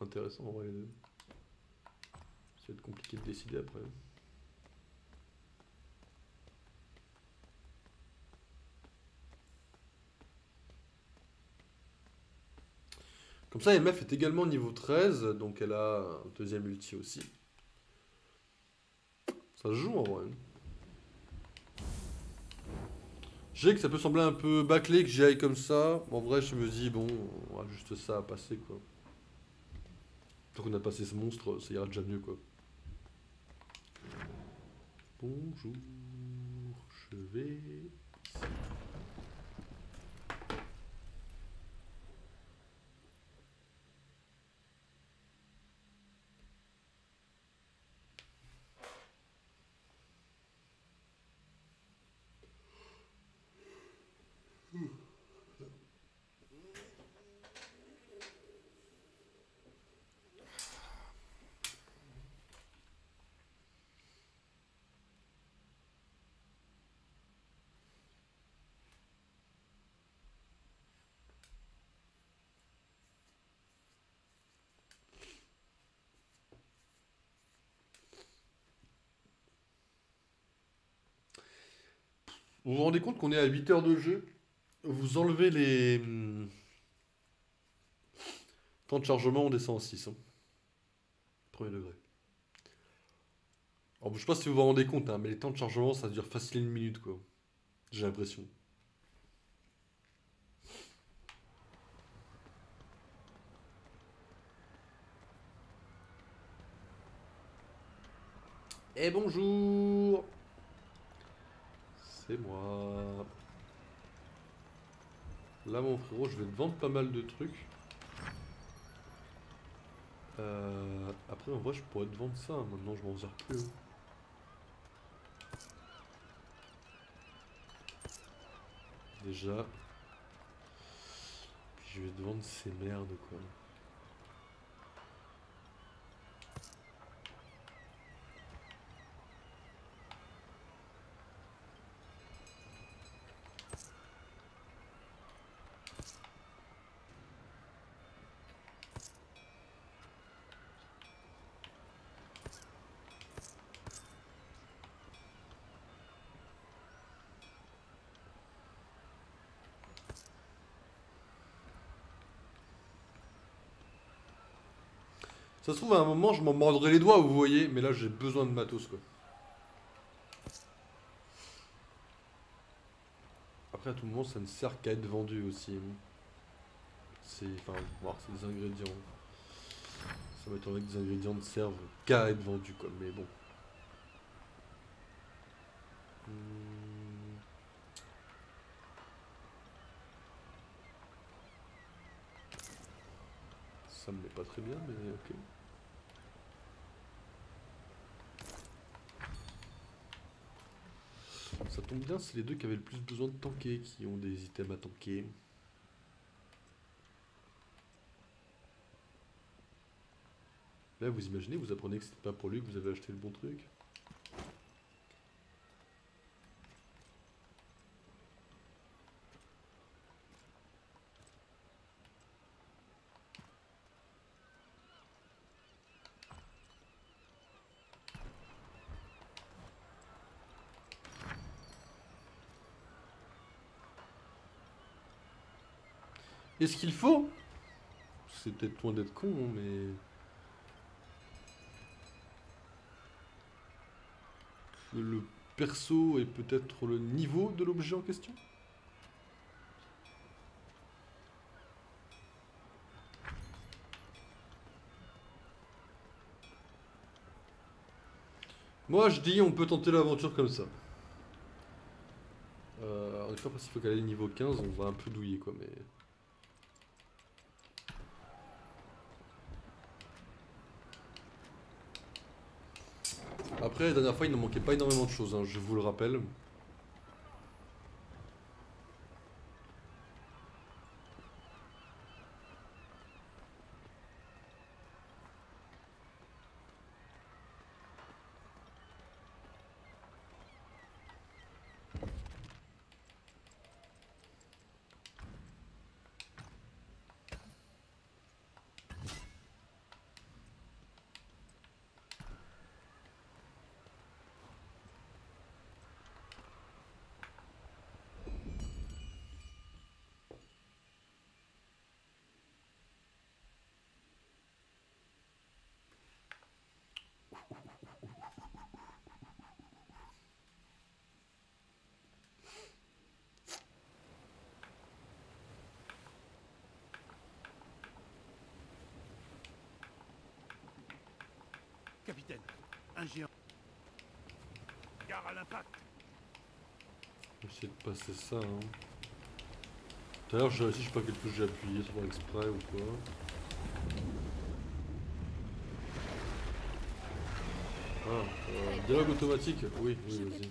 Speaker 1: Intéressant en vrai les deux. Ça va être compliqué de décider après. Comme ça, MF est également niveau 13, donc elle a un deuxième ulti aussi. Ça se joue en vrai. Je sais que ça peut sembler un peu bâclé que j'y aille comme ça. En vrai, je me dis, bon, on a juste ça à passer quoi. Tant qu'on a passé ce monstre, ça ira déjà mieux quoi. Bonjour, je vais... Vous vous rendez compte qu'on est à 8 heures de jeu? Vous enlevez les temps de chargement, on descend en 6. Hein. Premier degré. Alors, je sais pas si vous vous rendez compte, hein, mais les temps de chargement, ça dure facilement une minute, quoi. J'ai l'impression. Et bonjour! C'est moi. Là mon frérot, je vais te vendre pas mal de trucs. Après en vrai je pourrais te vendre ça, hein. Maintenant je m'en sers plus. Hein. Déjà. Puis je vais te vendre ces merdes quoi. Ça se trouve à un moment je m'en mordrai les doigts vous voyez, mais là j'ai besoin de matos quoi. Après à tout moment ça ne sert qu'à être vendu aussi. C'est. Enfin, voir c'est des ingrédients. Ça m'étonnerait que des ingrédients ne servent qu'à être vendus quoi, mais bon. Ça me met pas très bien, mais ok. Ça tombe bien, c'est les deux qui avaient le plus besoin de tanker, qui ont des items à tanker. Là, vous imaginez, vous apprenez que c'était pas pour lui que vous avez acheté le bon truc. Est-ce qu'il faut? C'est peut-être loin d'être con, hein, mais... que le perso est peut-être le niveau de l'objet en question? Moi je dis on peut tenter l'aventure comme ça. En effet après s'il faut qu'elle ait niveau 15 on va un peu douiller quoi mais... Après la dernière fois il ne manquait pas énormément de choses hein, je vous le rappelle.
Speaker 2: Capitaine, un géant.
Speaker 4: Gare à l'impact.
Speaker 1: Je vais essayer de passer ça hein. Tout à l'heure j'ai réussi, je sais pas quelle touche j'ai appuyé, ça va exprès ou quoi. Ah, dialogue automatique, oui, oui, vas-y.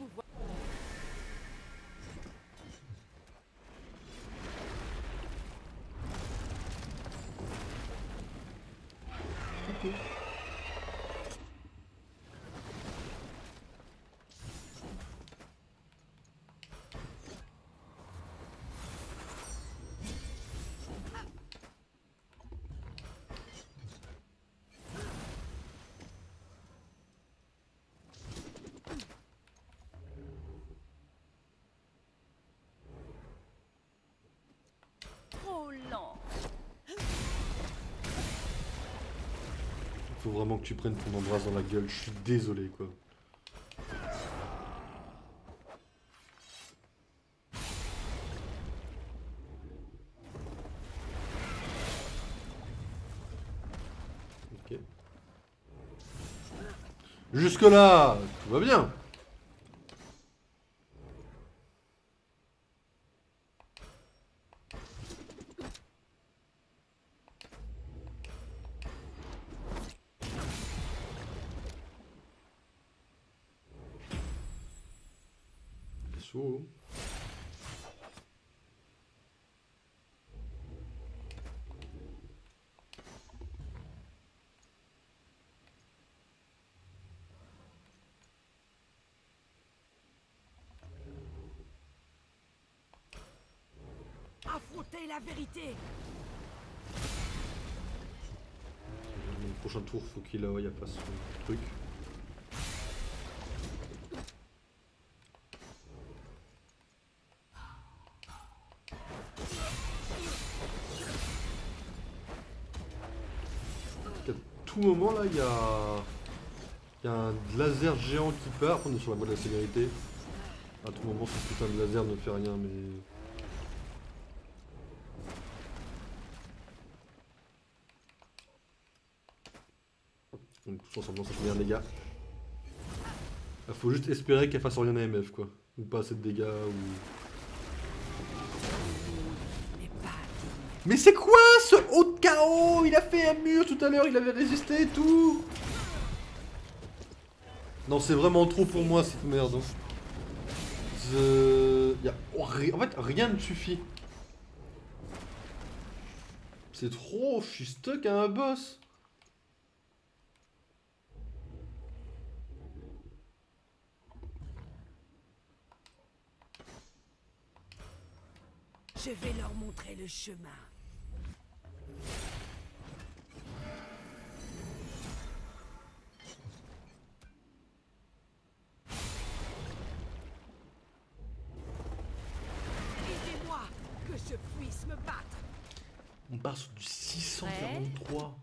Speaker 3: Trop lent.
Speaker 1: Faut vraiment que tu prennes ton embrasse dans la gueule, je suis désolé quoi. Ok. Jusque là, tout va bien. perso.
Speaker 7: Affrontez la vérité.
Speaker 1: Le prochain tour, faut qu'il fasse son truc. À tout moment là, il y a un laser géant qui part. On est sur la voie de la sécurité. À tout moment, ce putain de laser ne fait rien, mais. Donc tous ensemble, ça fait bien des dégâts. Il faut juste espérer qu'elle fasse rien à MF quoi. Ou pas assez de dégâts ou. Mais c'est quoi ce haut de KO? Il a fait un mur tout à l'heure, il avait résisté et tout. Non, c'est vraiment trop pour moi cette merde. En fait, rien ne suffit. C'est trop, je suis stuck à un boss.
Speaker 7: Je vais leur montrer le chemin. Aidez-moi, que je puisse me battre.
Speaker 1: On part sur du 643.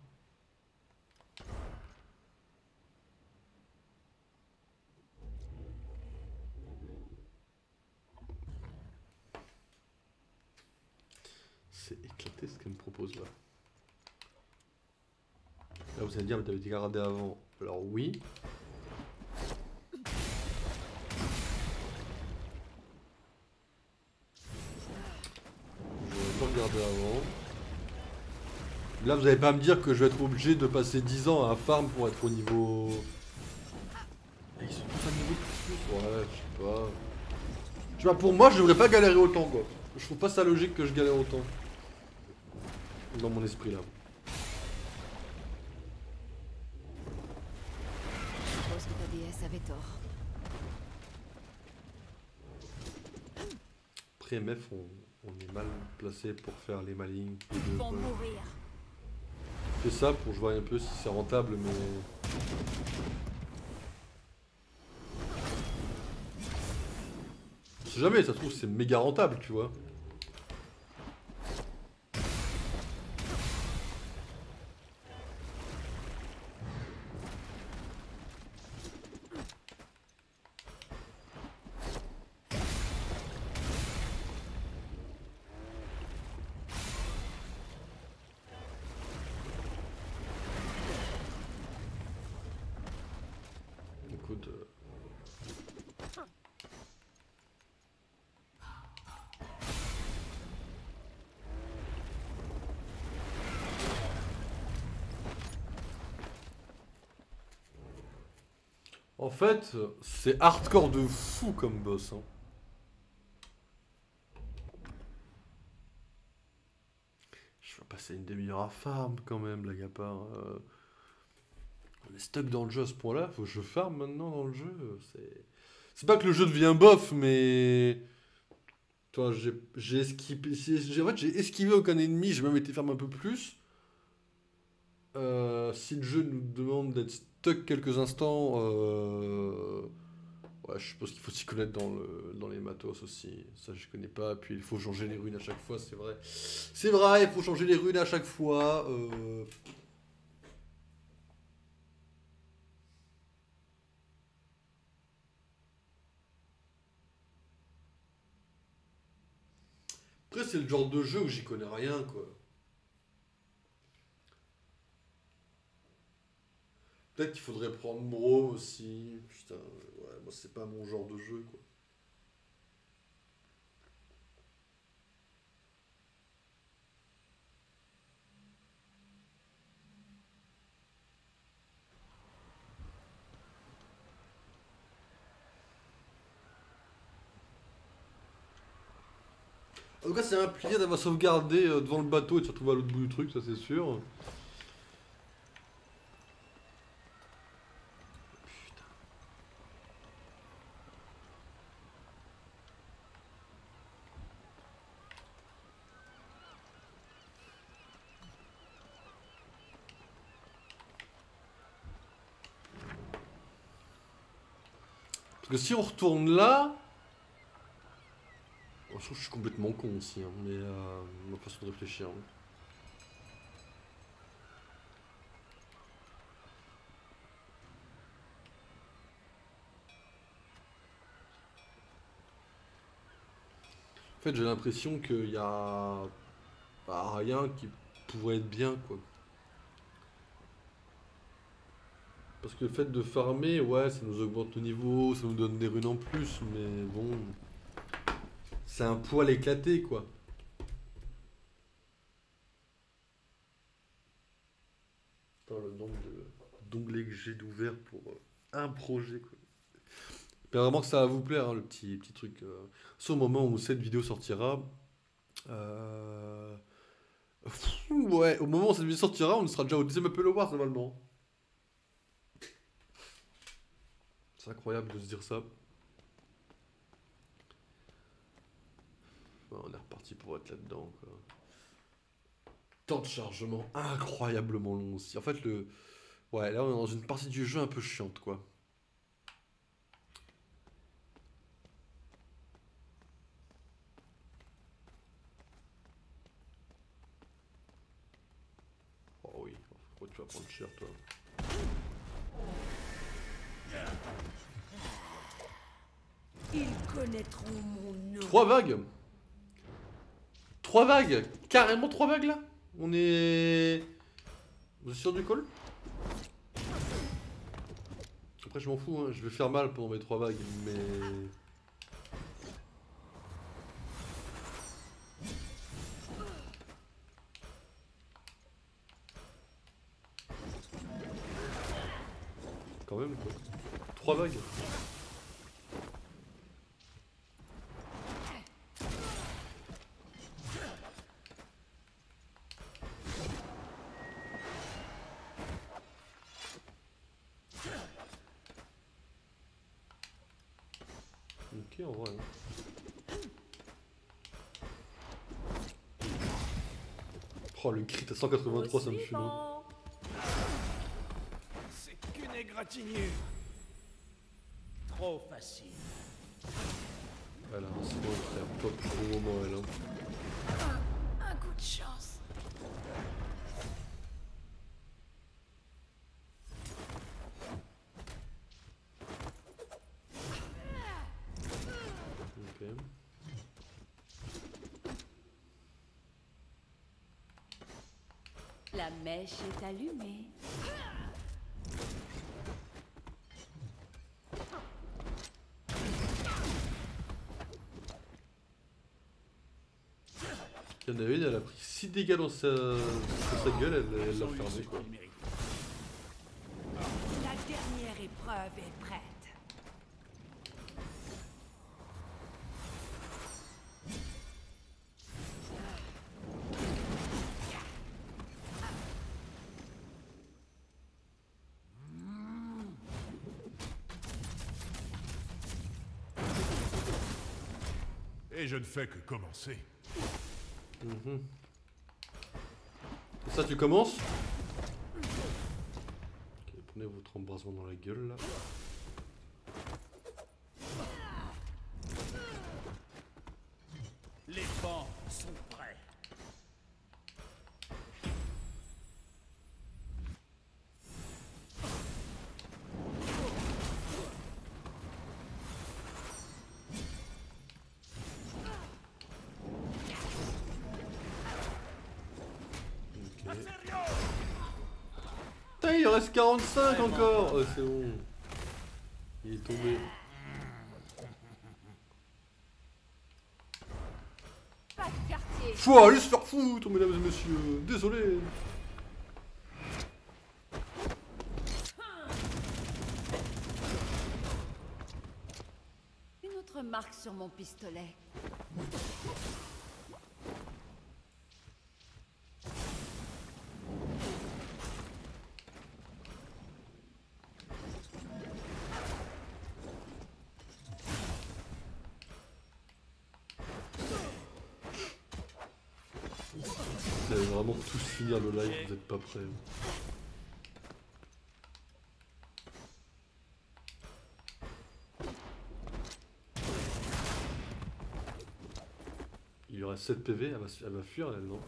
Speaker 1: C'est éclaté ce qu'elle me propose là. Là vous allez dire, mais t'avais été gardé avant. Alors oui. J'aurais pas regardé avant. Là vous allez pas me dire que je vais être obligé de passer 10 ans à un farm pour être au niveau... Ils sont tous à niveau plus. Ouais, je sais pas. Tu vois, pour moi je devrais pas galérer autant quoi. Je trouve pas ça logique que je galère autant. Dans mon esprit là.
Speaker 3: Je suppose que ta déesse avait tort.
Speaker 1: Après MF, on est mal placé pour faire les malings.
Speaker 7: Ils vont mourir.
Speaker 1: Je fais ça pour jouer un peu si c'est rentable, mais... Je sais jamais, ça se trouve c'est méga rentable, tu vois. Écoute... En fait, c'est hardcore de fou comme boss. Hein. Je vais passer une demi-heure à farm quand même, blague à part. On est stuck dans le jeu à ce point-là, faut que je farm maintenant dans le jeu. C'est pas que le jeu devient bof, mais... Toi, j'ai esquivé... En fait, j'ai esquivé aucun ennemi, j'ai même été farm un peu plus. Si le jeu nous demande d'être stuck quelques instants, ouais, je suppose qu'il faut s'y connaître dans les matos aussi. Ça, je connais pas. Puis il faut changer les runes à chaque fois, c'est vrai. C'est vrai, il faut changer les runes à chaque fois. Après, c'est le genre de jeu où j'y connais rien, quoi. Peut-être qu'il faudrait prendre Bro aussi. Putain, ouais, moi c'est pas mon genre de jeu, quoi. En tout cas, c'est un plaisir d'avoir sauvegardé devant le bateau et de se retrouver à l'autre bout du truc, ça c'est sûr. Parce que si on retourne là... Je trouve que je suis complètement con aussi, hein, mais ma façon de réfléchir. Hein. En fait, j'ai l'impression qu'il y a rien qui pourrait être bien, quoi. Parce que le fait de farmer, ouais, ça nous augmente le niveau, ça nous donne des runes en plus, mais bon... C'est un poil éclaté, quoi. Putain, le nombre d'onglets que j'ai d'ouvert pour un projet, quoi. J'espère vraiment que ça va vous plaire, hein, le petit truc. Au moment où cette vidéo sortira... ouais, au moment où cette vidéo sortira, on sera déjà au 10e Apple Awards, normalement. C'est incroyable de se dire ça. On est reparti pour être là-dedans, quoi. Temps de chargement incroyablement long aussi. En fait, ouais, là, on est dans une partie du jeu un peu chiante, quoi. Oh oui, pourquoi tu vas prendre cher, toi?
Speaker 7: Ils connaîtront mon nom.
Speaker 1: 3 vagues. 3 vagues. Carrément 3 vagues, là. On est... Vous êtes sûr du call? Après, je m'en fous, hein. Je vais faire mal pendant mes 3 vagues, mais... Quand même, quoi. 3 vagues. Ok, en vrai. Oh, le crit à 183, ça me fume. Hein.
Speaker 2: C'est qu'une égratignure. Trop facile.
Speaker 1: Voilà, c'est bon, frère. Top, au moment, elle. Hein.
Speaker 3: Un coup de chance.
Speaker 1: Ok.
Speaker 3: La mèche est allumée.
Speaker 1: Il y en avait une, elle a pris 6 dégâts dans sa gueule, elle l'a fermé, quoi.
Speaker 7: La dernière épreuve est prête.
Speaker 4: Et je ne fais que commencer.
Speaker 1: Ça, tu commences? Ok, prenez votre embrasement dans la gueule, là.
Speaker 2: Les bancs sont prêts.
Speaker 1: Putain, il en reste 45 encore. Oh, c'est bon. Il est tombé.
Speaker 3: Pas de quartier.
Speaker 1: Faut aller se faire foutre, mesdames et messieurs. Désolé.
Speaker 3: Une autre marque sur mon pistolet.
Speaker 1: allez vraiment tous finir le live, vous êtes pas prêts. Il y aura 7 PV, elle va fuir elle, non?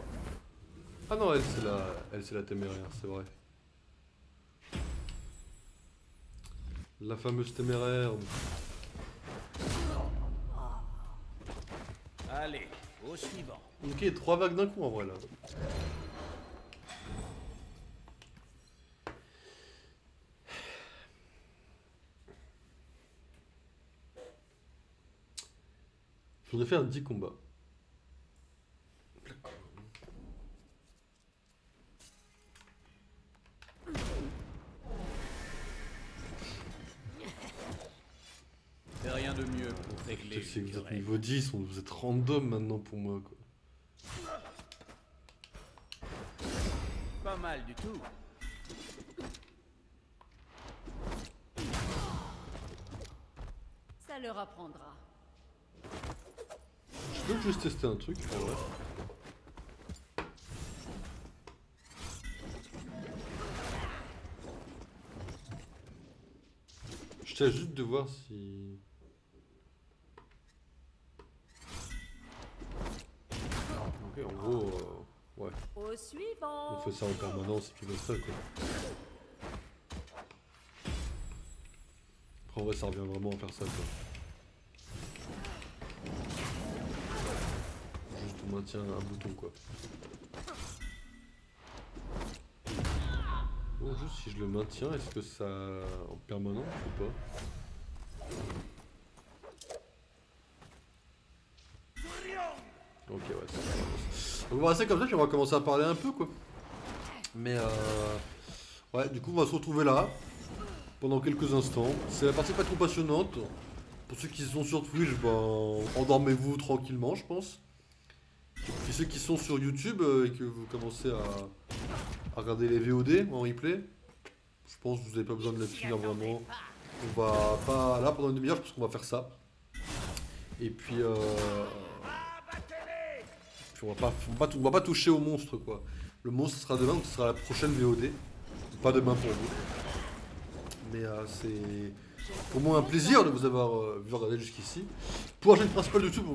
Speaker 1: Ah non, elle c'est la téméraire, c'est vrai. La fameuse téméraire.
Speaker 2: Allez, au suivant.
Speaker 1: Ok, 3 vagues d'un coup en vrai là. Faudrait faire 10 combats.
Speaker 2: C'est rien de mieux pour régler
Speaker 1: C'est que
Speaker 2: une
Speaker 1: vous êtes
Speaker 2: querelle.
Speaker 1: niveau 10, vous êtes random maintenant pour moi quoi.
Speaker 2: Pas mal du tout.
Speaker 3: Ça leur apprendra.
Speaker 1: Je peux juste tester un truc en vrai. Je teste juste de voir si... Ok, en gros, ouais,
Speaker 3: Au suivant.
Speaker 1: on fait ça en permanence et puis basta quoi. Après en vrai ça revient vraiment à faire ça quoi. Juste on maintient un bouton quoi. Bon, juste si je le maintiens, est-ce que ça en permanence ou pas? Ok ouais, c'est permanence. Donc on va rester comme ça puis on va commencer à parler un peu quoi. Mais ouais, du coup on va se retrouver là pendant quelques instants. C'est la partie pas trop passionnante. Pour ceux qui sont sur Twitch, ben endormez-vous tranquillement je pense. Et puis ceux qui sont sur YouTube et que vous commencez à regarder les VOD en replay, je pense que vous n'avez pas besoin de les finir vraiment. On va pas là pendant une demi-heure, je pense qu'on va faire ça. Et puis, on va pas toucher au monstre quoi. Le monstre sera demain, donc ce sera la prochaine VOD. Pas demain pour vous. Mais c'est pour moi un plaisir de vous avoir vu regarder jusqu'ici. Pour la chaîne principale de YouTube,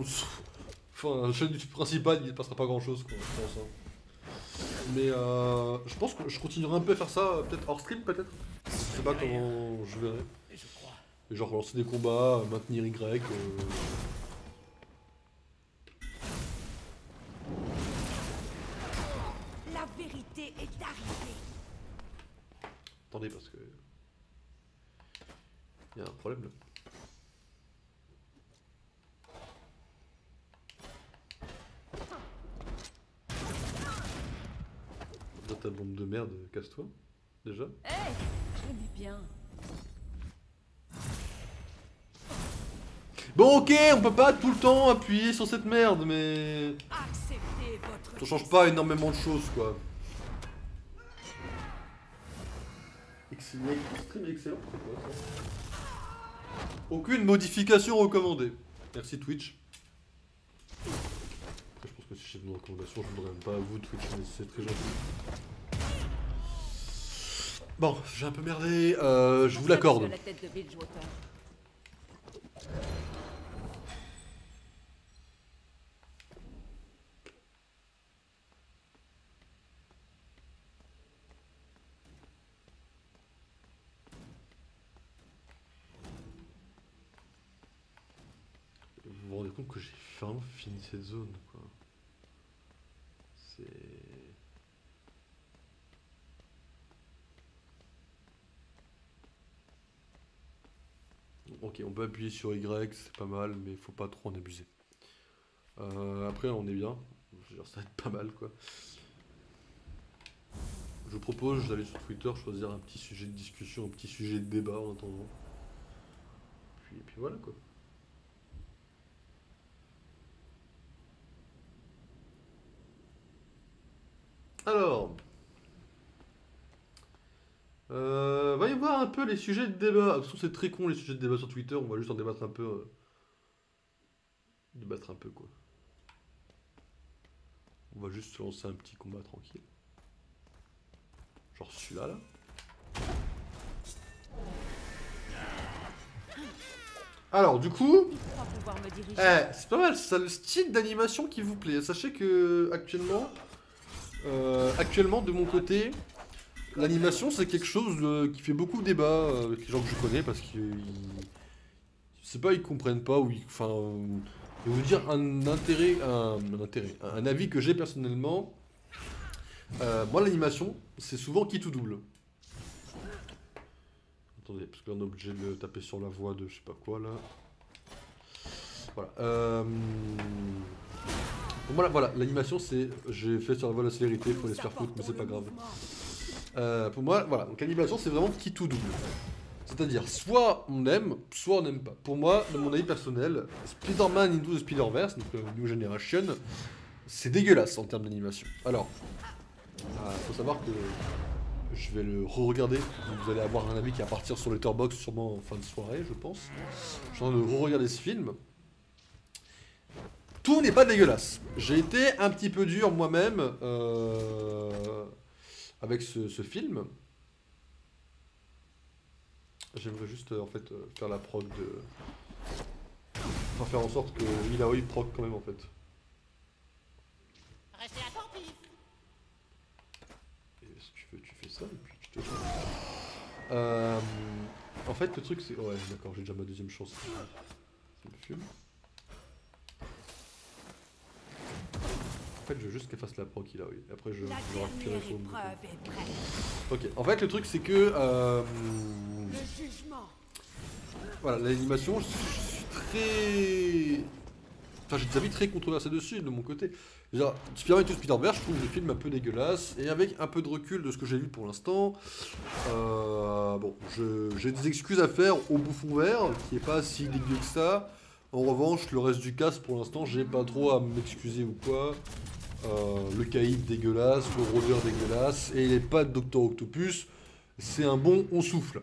Speaker 1: enfin la chaîne YouTube principale, il ne passera pas grand chose quoi, je pense. Hein. Mais je pense que je continuerai un peu à faire ça, peut-être hors stream peut-être. Je sais pas comment je verrai. Et genre lancer des combats, maintenir Y.
Speaker 7: La vérité est arrivée.
Speaker 1: Attendez parce que... Il y a un problème là. Là ta bombe de merde, casse-toi. Déjà.
Speaker 3: Hey, je dis bien.
Speaker 1: Bon ok, on peut pas tout le temps appuyer sur cette merde, mais...
Speaker 7: Acceptez votre
Speaker 1: Ça change pas énormément de choses quoi. Extrême excellent, c'est quoi ça? Aucune modification recommandée. Merci Twitch. Après, je pense que si j'ai une recommandation, je voudrais même pas à vous Twitch, mais c'est très gentil. Bon, j'ai un peu merdé, je vous l'accorde.
Speaker 3: La tête de Bilgewater.
Speaker 1: Vous vous rendez compte que j'ai vraiment fini cette zone quoi. C'est... Ok, on peut appuyer sur Y, c'est pas mal, mais faut pas trop en abuser. Après, on est bien. Je veux dire, ça va être pas mal, quoi. Je vous propose d'aller sur Twitter, choisir un petit sujet de discussion, un petit sujet de débat en attendant. Et puis voilà, quoi. Alors... va y avoir un peu les sujets de débat. De toute façon, c'est très con les sujets de débat sur Twitter. On va juste en débattre un peu. Débattre un peu quoi. On va juste se lancer un petit combat tranquille. Genre celui-là, là. Alors, du coup... c'est pas mal, c'est le style d'animation qui vous plaît. Sachez que, actuellement, de mon côté, l'animation, c'est quelque chose qui fait beaucoup débat avec les gens que je connais, parce qu'ils... Je sais pas, ils comprennent pas, ou ils... Enfin... je vais vous dire un avis que j'ai personnellement. Moi, l'animation, c'est souvent qui tout double. Attendez, parce qu'on est obligé de le taper sur la voie de je sais pas quoi là. Voilà. Pour moi, voilà, l'animation c'est. J'ai fait sur la voie de la célérité, faut les faire foutre, mais c'est pas grave. Pour moi, voilà, donc l'animation c'est vraiment qui tout double. C'est-à-dire, soit on aime, soit on n'aime pas. Pour moi, de mon avis personnel, Spider-Man Into the Spider-Verse, donc New Generation, c'est dégueulasse en termes d'animation. Alors, faut savoir que je vais le re-regarder. Vous allez avoir un avis qui va partir sur Letterboxd sûrement en fin de soirée, je pense. Je suis en train de re-regarder ce film. Tout n'est pas dégueulasse. J'ai été un petit peu dur moi-même avec ce film. J'aimerais juste en fait faire la prog de... Enfin faire en sorte que Ilaoi proc quand même en fait.
Speaker 8: Restez attentifs.
Speaker 1: Et si tu veux tu fais ça et puis tu te... En fait le truc c'est... Ouais d'accord, j'ai déjà ma deuxième chance. C'est le film. En fait je veux juste qu'elle fasse la proc Ilaoi. Après je récupérer son... Ok, en fait le truc c'est que... Voilà, l'animation, je suis très... Enfin, j'ai des avis très controversés dessus, de mon côté. Genre, Spider-Man Into Spider-Verse, je trouve le film un peu dégueulasse, et avec un peu de recul de ce que j'ai vu pour l'instant, bon, j'ai des excuses à faire au Bouffon Vert, qui est pas si dégueu que ça. En revanche, le reste du cast, pour l'instant, j'ai pas trop à m'excuser ou quoi. Le caïd dégueulasse, le rôdeur dégueulasse, et les pattes Docteur Octopus, c'est un bon on souffle.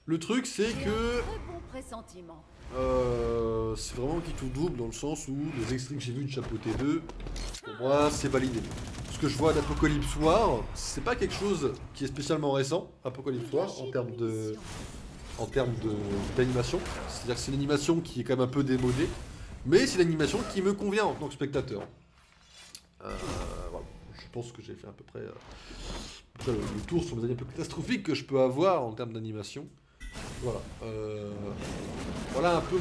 Speaker 1: Le truc c'est que c'est vraiment qui tout double dans le sens où les extraits que j'ai vus de Chapeauté 2, pour moi c'est validé. Ce que je vois d'Apocalypse War, c'est pas quelque chose qui est spécialement récent, Apocalypse War, en termes d'animation. C'est-à-dire que c'est une animation qui est quand même un peu démodée, mais c'est l'animation qui me convient en tant que spectateur. Voilà. Je pense que j'ai fait à peu près le tour sur les années un peu catastrophiques que je peux avoir en termes d'animation. Voilà. Voilà un peu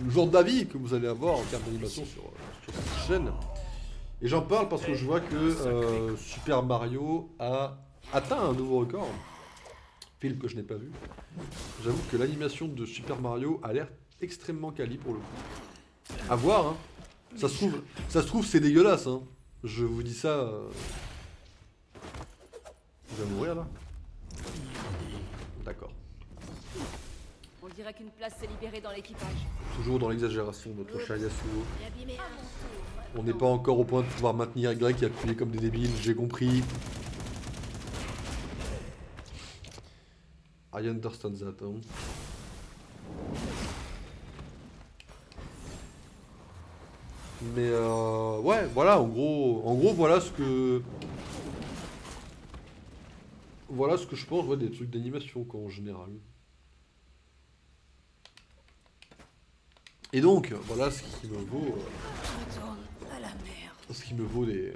Speaker 1: le genre d'avis que vous allez avoir en termes d'animation sur cette chaîne. Et j'en parle parce que je vois que Super Mario a atteint un nouveau record. Film que je n'ai pas vu. J'avoue que l'animation de Super Mario a l'air extrêmement quali pour le coup. À voir, hein. Ça se trouve c'est dégueulasse, hein. Je vous dis ça... Il va mourir là? D'accord.
Speaker 3: On dirait qu'une place s'est libérée dans l'équipage.
Speaker 1: Toujours dans l'exagération, notre cher Yasuo. On n'est pas encore au point de pouvoir maintenir Y et appuyer comme des débiles, j'ai compris. I understand that, hein. Mais ouais, voilà, en gros, voilà ce que je pense, ouais, des trucs d'animation quoi en général. Et donc, voilà ce qui me vaut des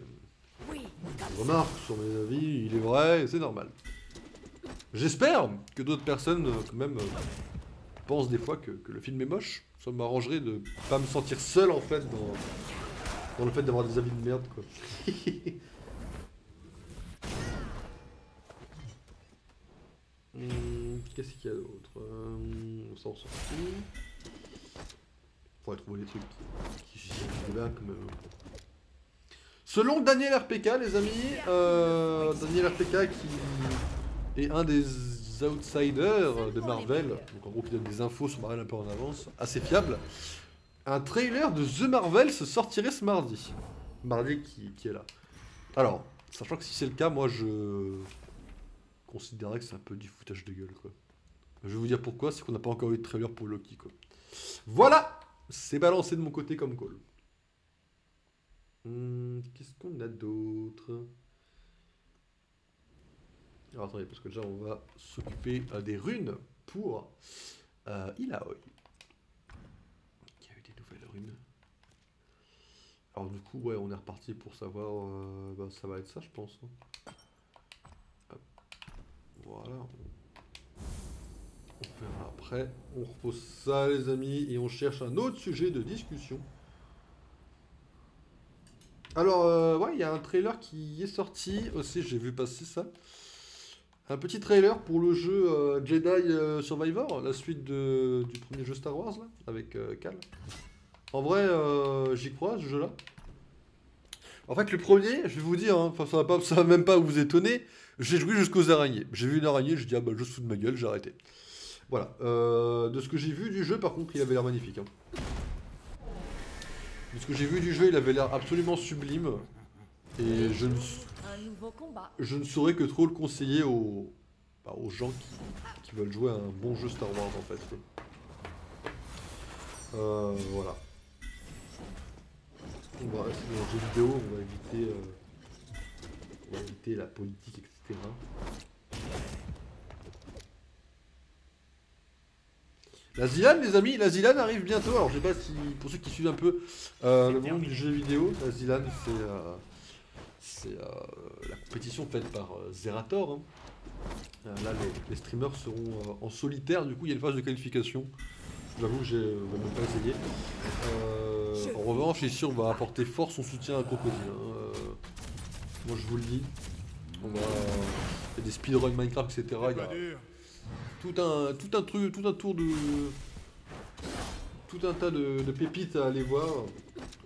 Speaker 1: remarques sur mes avis, il est vrai, c'est normal. J'espère que d'autres personnes quand même pensent des fois que le film est moche. Ça m'arrangerait de pas me sentir seul en fait dans le fait d'avoir des avis de merde quoi. Qu'est-ce qu'il y a d'autre? On s'en sort. Faudrait trouver des trucs qui sont bien comme... Selon Daniel RPK les amis, Daniel RPK qui est un des outsiders de Marvel, donc en gros qui donne des infos sur Marvel un peu en avance, assez fiable. Un trailer de The Marvels sortirait ce mardi. Mardi qui est là. Alors, sachant que si c'est le cas, moi je considérerais que c'est un peu du foutage de gueule quoi. Je vais vous dire pourquoi, c'est qu'on n'a pas encore eu de trailer pour Loki quoi. Voilà. C'est balancé de mon côté comme call. Qu'est-ce qu'on a d'autre? Alors attendez, parce que déjà on va s'occuper des runes pour Ilaoi. Il y a eu des nouvelles runes. Alors du coup, ouais, on est reparti pour savoir... bah, ça va être ça, je pense. Hein. Hop. Voilà. On verra après. On repose ça, les amis, et on cherche un autre sujet de discussion. Alors, ouais, il y a un trailer qui est sorti aussi, j'ai vu passer ça. Un petit trailer pour le jeu Jedi Survivor, la suite du premier jeu Star Wars, là, avec Cal. En vrai, j'y crois, ce jeu-là. En fait, le premier, je vais vous dire, hein, ça va même pas vous étonner, j'ai joué jusqu'aux araignées. J'ai vu une araignée, j'ai dit, ah bah, je se fous de ma gueule, j'ai arrêté. Voilà. De ce que j'ai vu du jeu, par contre, il avait l'air magnifique. Hein. De ce que j'ai vu du jeu, il avait l'air absolument sublime. Et je ne saurais que trop le conseiller aux gens qui veulent jouer à un bon jeu Star Wars, en fait. Voilà. On va rester dans le jeu vidéo, on va éviter la politique, etc. La Zilan, les amis, la Zilan arrive bientôt. Alors, je sais pas si, pour ceux qui suivent un peu le monde du jeu vidéo, la Zilan, c'est la compétition faite par Zerator. Hein. Là, les streamers seront en solitaire, du coup, il y a une phase de qualification. J'avoue que j'ai même pas essayé. En revanche, ici, on va apporter fort son soutien à Crocodile. Hein. Moi, je vous le dis. Il y a des speedruns Minecraft, etc. Il y a tout un tas de pépites à aller voir.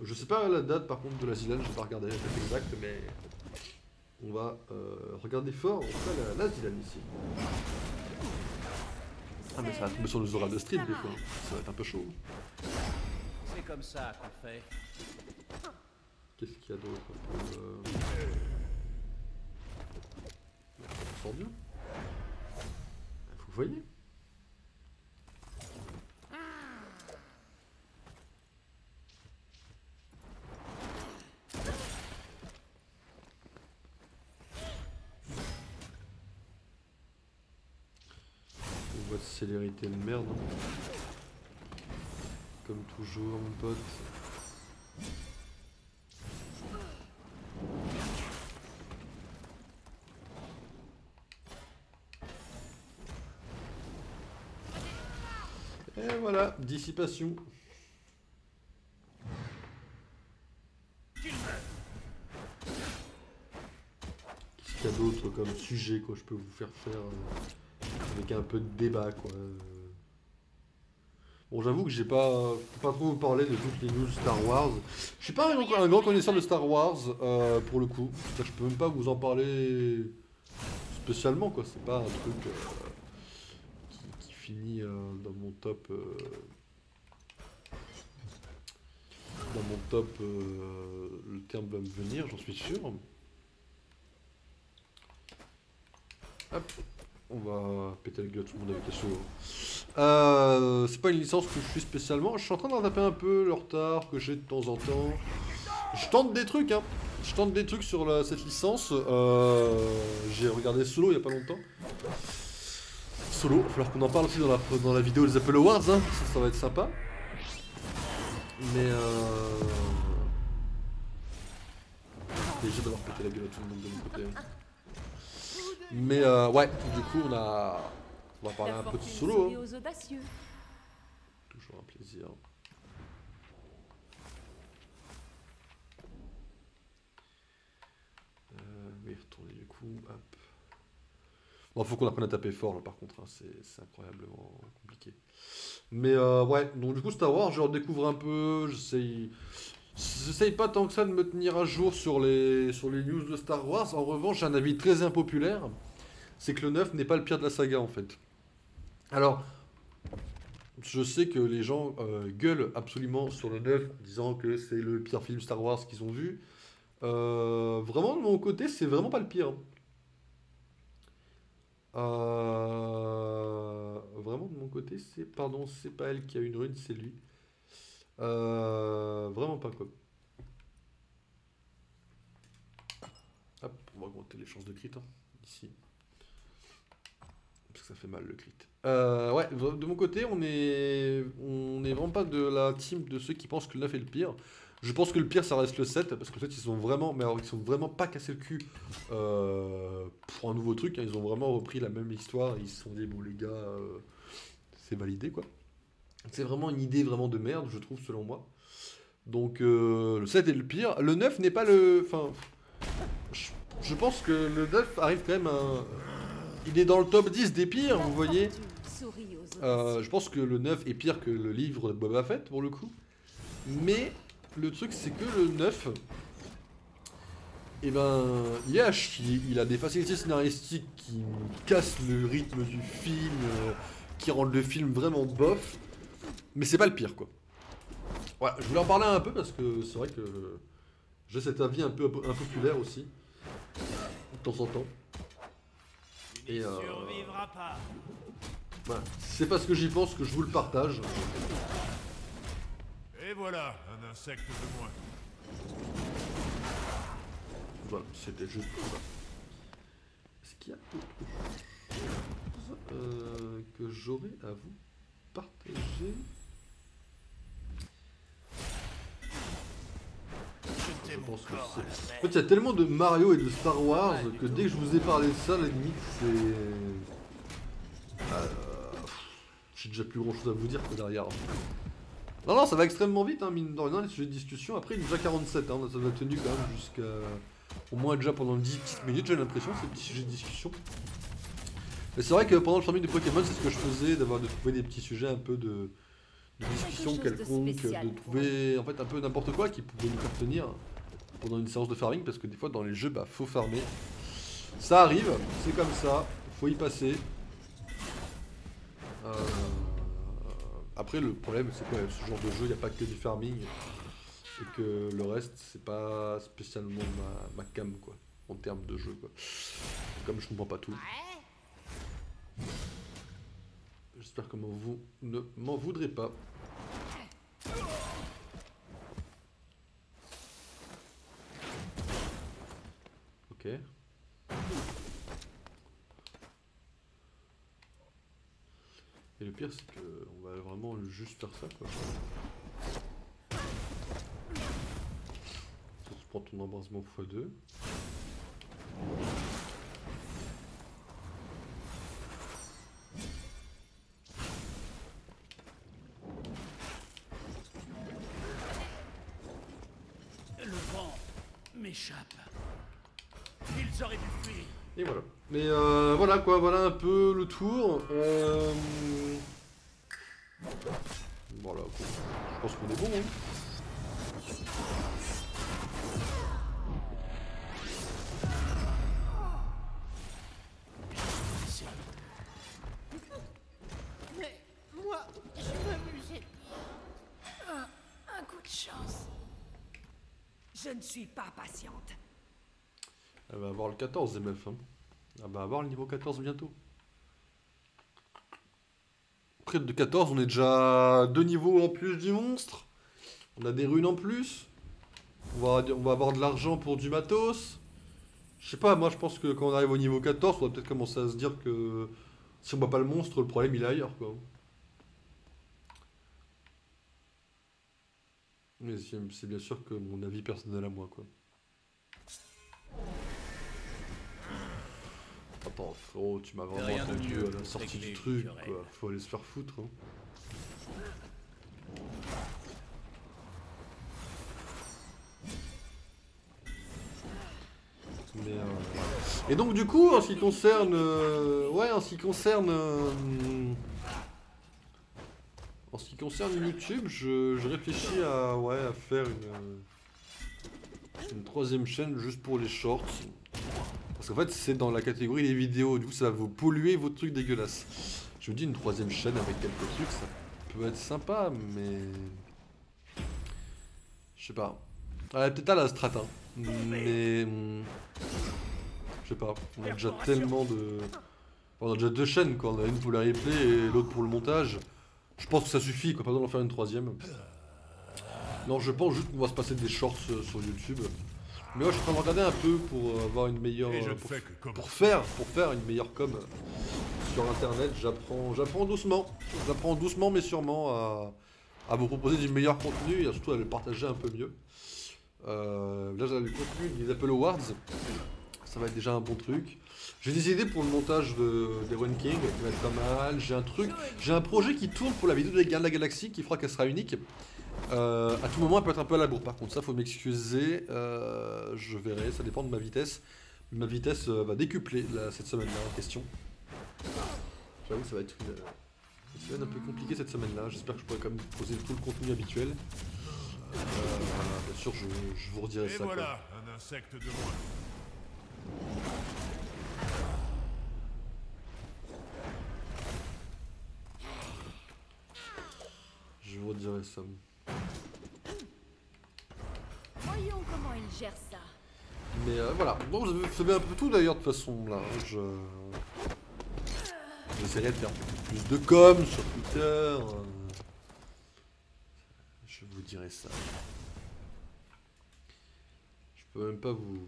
Speaker 1: Je sais pas la date, par contre, de la Zilan. Je vais pas regarder la date exacte, mais on va regarder fort. On fera la Zilan ici. Ah mais ça va tomber sur nos horaires de stream des fois, ça va être un peu chaud.
Speaker 2: C'est comme ça qu'on fait.
Speaker 1: Qu'est-ce qu'il y a d'autre On sort bien. Vous voyez. Votre célérité de merde. Hein. Comme toujours, mon pote. Et voilà, dissipation. Qu'est-ce qu'il y a d'autre comme sujet que je peux vous faire avec un peu de débat quoi. Bon, j'avoue que j'ai pas trop vous parler de toutes les news Star Wars. Je suis pas un grand connaisseur de Star Wars pour le coup. Je peux même pas vous en parler spécialement quoi. C'est pas un truc qui finit dans mon top. Dans mon top, le terme va me venir, j'en suis sûr. Hop. On va péter la gueule à tout le monde avec les chevaux. C'est pas une licence que je suis spécialement. Je suis en train de rattraper un peu le retard que j'ai de temps en temps. Je tente des trucs, hein. Je tente des trucs sur cette licence. J'ai regardé Solo il y a pas longtemps. Solo, il va falloir qu'on en parle aussi dans la vidéo des Apple Awards. Hein. Ça va être sympa. Mais déjà d'avoir pété la gueule à tout le monde de mon côté. Hein. Mais ouais, du coup on va parler un peu de Solo. Hein. Toujours un plaisir. Oui, retourner du coup, hop. Bon, faut qu'on apprenne à taper fort là par contre, hein. C'est incroyablement compliqué. Mais ouais, donc du coup Star Wars, je redécouvre un peu, j'essaye pas tant que ça de me tenir à jour sur les news de Star Wars. En revanche, j'ai un avis très impopulaire, c'est que le 9 n'est pas le pire de la saga en fait. Alors, je sais que les gens gueulent absolument sur le 9 en disant que c'est le pire film Star Wars qu'ils ont vu. Vraiment, de mon côté, c'est vraiment pas le pire. Vraiment, de mon côté, c'est... Pardon, c'est pas elle qui a une rune, c'est lui. Vraiment pas quoi. Hop, on va augmenter les chances de crit hein, ici. Parce que ça fait mal le crit. Ouais, de mon côté, on est vraiment pas de la team de ceux qui pensent que le 9 est le pire. Je pense que le pire ça reste le 7 parce que le 7 ils sont vraiment, mais alors ils sont vraiment pas cassés le cul pour un nouveau truc. Hein, ils ont vraiment repris la même histoire. Ils se sont dit bon les gars, c'est validé quoi. C'est vraiment une idée vraiment de merde, je trouve selon moi. Donc le 7 est le pire. Le 9 n'est pas le, enfin, je pense que le 9 arrive quand même à... Il est dans le top 10 des pires, vous voyez. Je pense que le 9 est pire que le livre de Boba Fett pour le coup. Mais le truc c'est que le 9, eh ben, il est à chier. Il a des facilités scénaristiques qui cassent le rythme du film, qui rendent le film vraiment bof. Mais c'est pas le pire quoi. Ouais, je voulais en parler un peu parce que c'est vrai que j'ai cet avis un peu impopulaire aussi. De temps en temps. Et
Speaker 2: survivra pas.
Speaker 1: Voilà. C'est parce que j'y pense que je vous le partage.
Speaker 4: Et voilà, un insecte de moins.
Speaker 1: Voilà, c'était juste pour ça. Est-ce qu'il y a autre chose que j'aurais à vous partager? Je pense que c'est... En fait, il y a tellement de Mario et de Star Wars que dès que je vous ai parlé de ça, la limite, c'est... j'ai déjà plus grand chose à vous dire que derrière. Non, non, ça va extrêmement vite, hein, mine de rien, les sujets de discussion. Après, il est déjà 47, hein, ça va tenu quand même jusqu'à... Au moins déjà pendant 10 petites minutes, j'ai l'impression, ces petits sujets de discussion. Mais c'est vrai que pendant le farming de Pokémon, c'est ce que je faisais, de trouver des petits sujets un peu de discussion quelconque, de trouver en fait un peu n'importe quoi qui pouvait nous faire tenir pendant une séance de farming, parce que des fois dans les jeux, bah faut farmer. Ça arrive, c'est comme ça, faut y passer. Après le problème c'est que ce genre de jeu, il n'y a pas que du farming, et que le reste c'est pas spécialement ma cam quoi, en termes de jeu quoi. Comme je comprends pas tout. J'espère que vous ne m'en voudrez pas. Ok. Et le pire c'est que on va vraiment juste faire ça quoi. Ça se prend ton embrasement x2.
Speaker 2: M'échappe. Ils auraient dû fuir.
Speaker 1: Et voilà. Mais voilà quoi, voilà un peu le tour. Voilà quoi. Je pense qu'on est bon. Hein.
Speaker 7: Mais moi, je m'amusais. Un coup de chance. Je ne suis pas patiente.
Speaker 1: Elle va avoir le 14 MF. Hein. Elle va avoir le niveau 14 bientôt. Près de 14, on est déjà 2 niveaux en plus du monstre. On a des runes en plus. On va avoir de l'argent pour du matos. Je sais pas, moi je pense que quand on arrive au niveau 14, on va peut-être commencer à se dire que si on bat pas le monstre, le problème il est ailleurs quoi. Mais c'est bien sûr que mon avis personnel à moi quoi. Attends frérot, tu m'as vraiment attendu à la sortie du truc quoi. Faut aller se faire foutre. Hein. Mais et donc du coup en ce qui concerne en ce qui concerne YouTube, je réfléchis à faire une troisième chaîne juste pour les shorts. Parce qu'en fait c'est dans la catégorie des vidéos, du coup ça va vous polluer vos trucs dégueulasses. Je me dis une troisième chaîne avec quelques trucs, ça peut être sympa, mais... Je sais pas. Ouais, peut-être à la strat, hein. Mais... Je sais pas, on a déjà tellement de... On a déjà 2 chaînes quoi, on a une pour la replay et l'autre pour le montage. Je pense que ça suffit quoi, pas besoin d'en faire une troisième. Non, je pense juste qu'on va se passer des shorts sur YouTube. Mais moi, je suis en train de regarder un peu pour avoir une meilleure...
Speaker 4: Et je ne fais que
Speaker 1: pour
Speaker 4: commencer.
Speaker 1: faire une meilleure com sur internet. J'apprends doucement. J'apprends doucement mais sûrement à vous proposer du meilleur contenu et surtout à le partager un peu mieux. Là, j'ai le contenu des Apple Awards. Ça va être déjà un bon truc. J'ai des idées pour le montage des One King, qui va être pas mal. J'ai un projet qui tourne pour la vidéo des Gardiens de la Galaxie, qui fera qu'elle sera unique. À tout moment, elle peut être un peu à la bourre. Par contre, ça, faut m'excuser. Je verrai, ça dépend de ma vitesse. Ma vitesse va décupler cette semaine-là en question. J'avoue que ça va être une semaine un peu compliquée cette semaine-là. J'espère que je pourrai quand même poser tout le contenu habituel. Bien sûr, je vous redirai
Speaker 4: Et
Speaker 1: ça.
Speaker 4: voilà, un insecte de moins.
Speaker 1: Je vous redirai ça.
Speaker 3: Voyons comment il gère ça.
Speaker 1: Mais voilà, bon, vous savez un peu tout d'ailleurs de toute façon là. J'essaierai de faire plus de com sur Twitter. Je vous dirai ça. Je peux même pas vous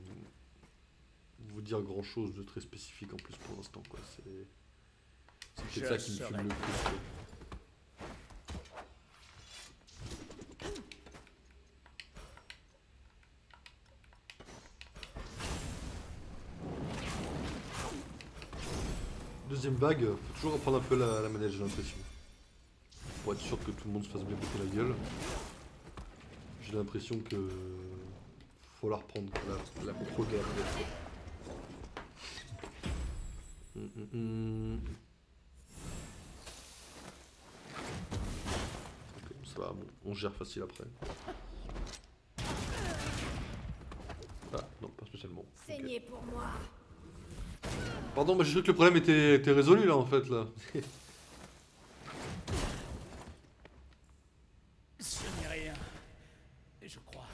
Speaker 1: dire grand chose de très spécifique en plus pour l'instant quoi. C'est peut-être ça qui me fume le plus. Quoi. Deuxième vague, faut toujours reprendre un peu la manette, j'ai l'impression. Pour être sûr que tout le monde se fasse bien péter la gueule. J'ai l'impression que faut la reprendre, la contrôle de la manette. Ok, ça va, bon, on gère facile après. Ah, non, pas spécialement.
Speaker 3: Saignez pour moi.
Speaker 1: Pardon, mais j'ai cru que le problème était résolu là en fait là.
Speaker 2: Ce n'est rien. Je crois.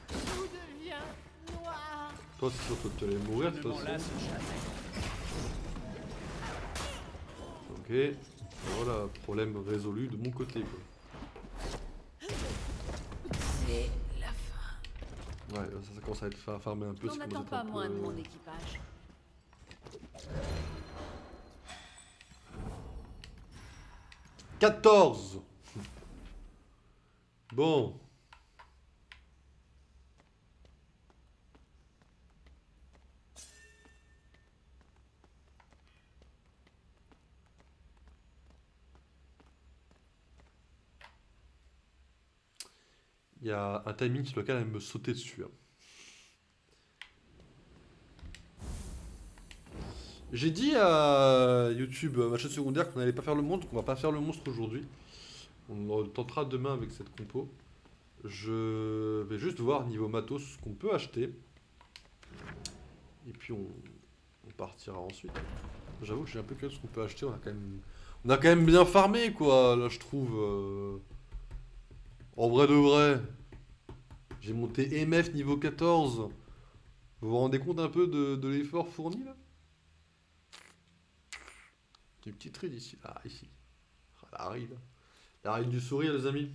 Speaker 3: Tout devient noir.
Speaker 1: Toi, c'est sûr que tu allais mourir de
Speaker 2: Ne
Speaker 1: toute
Speaker 2: m'en lasse
Speaker 1: façon.
Speaker 2: jamais.
Speaker 1: Ok, voilà, problème résolu de mon côté quoi.
Speaker 3: C'est la fin.
Speaker 1: Ouais, ça commence à être farmé un peu.
Speaker 3: On
Speaker 1: ça commence à
Speaker 3: n'attend
Speaker 1: être
Speaker 3: pas
Speaker 1: un peu-
Speaker 3: moins de mon équipage.
Speaker 1: 14. Bon. Il y a un timing sur lequel elle me sautait dessus. Hein. J'ai dit à YouTube, ma chaîne secondaire, qu'on n'allait pas faire le monstre, qu'on va pas faire le monstre aujourd'hui. On le tentera demain avec cette compo. Je vais juste voir niveau matos ce qu'on peut acheter. Et puis on partira ensuite. J'avoue que j'ai un peu curieux de ce qu'on peut acheter. On a quand même bien farmé quoi, là je trouve. En vrai de vrai. J'ai monté MF niveau 14. Vous vous rendez compte un peu de l'effort fourni là? Une petite ride ici. Ah, ici. Ah, la ride. La ride du sourire, les amis.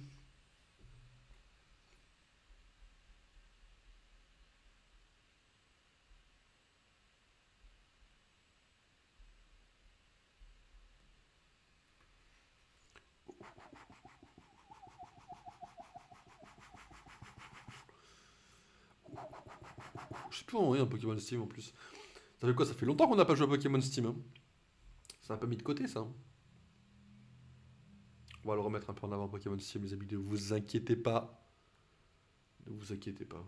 Speaker 1: Je sais plus en vrai un Pokémon Steam en plus. Ça fait quoi? Ça fait longtemps qu'on n'a pas joué à Pokémon Steam. Hein. Ça n'a pas mis de côté ça. Hein. On va le remettre un peu en avant Pokémon Steam, les amis. Ne vous inquiétez pas. Ne vous inquiétez pas.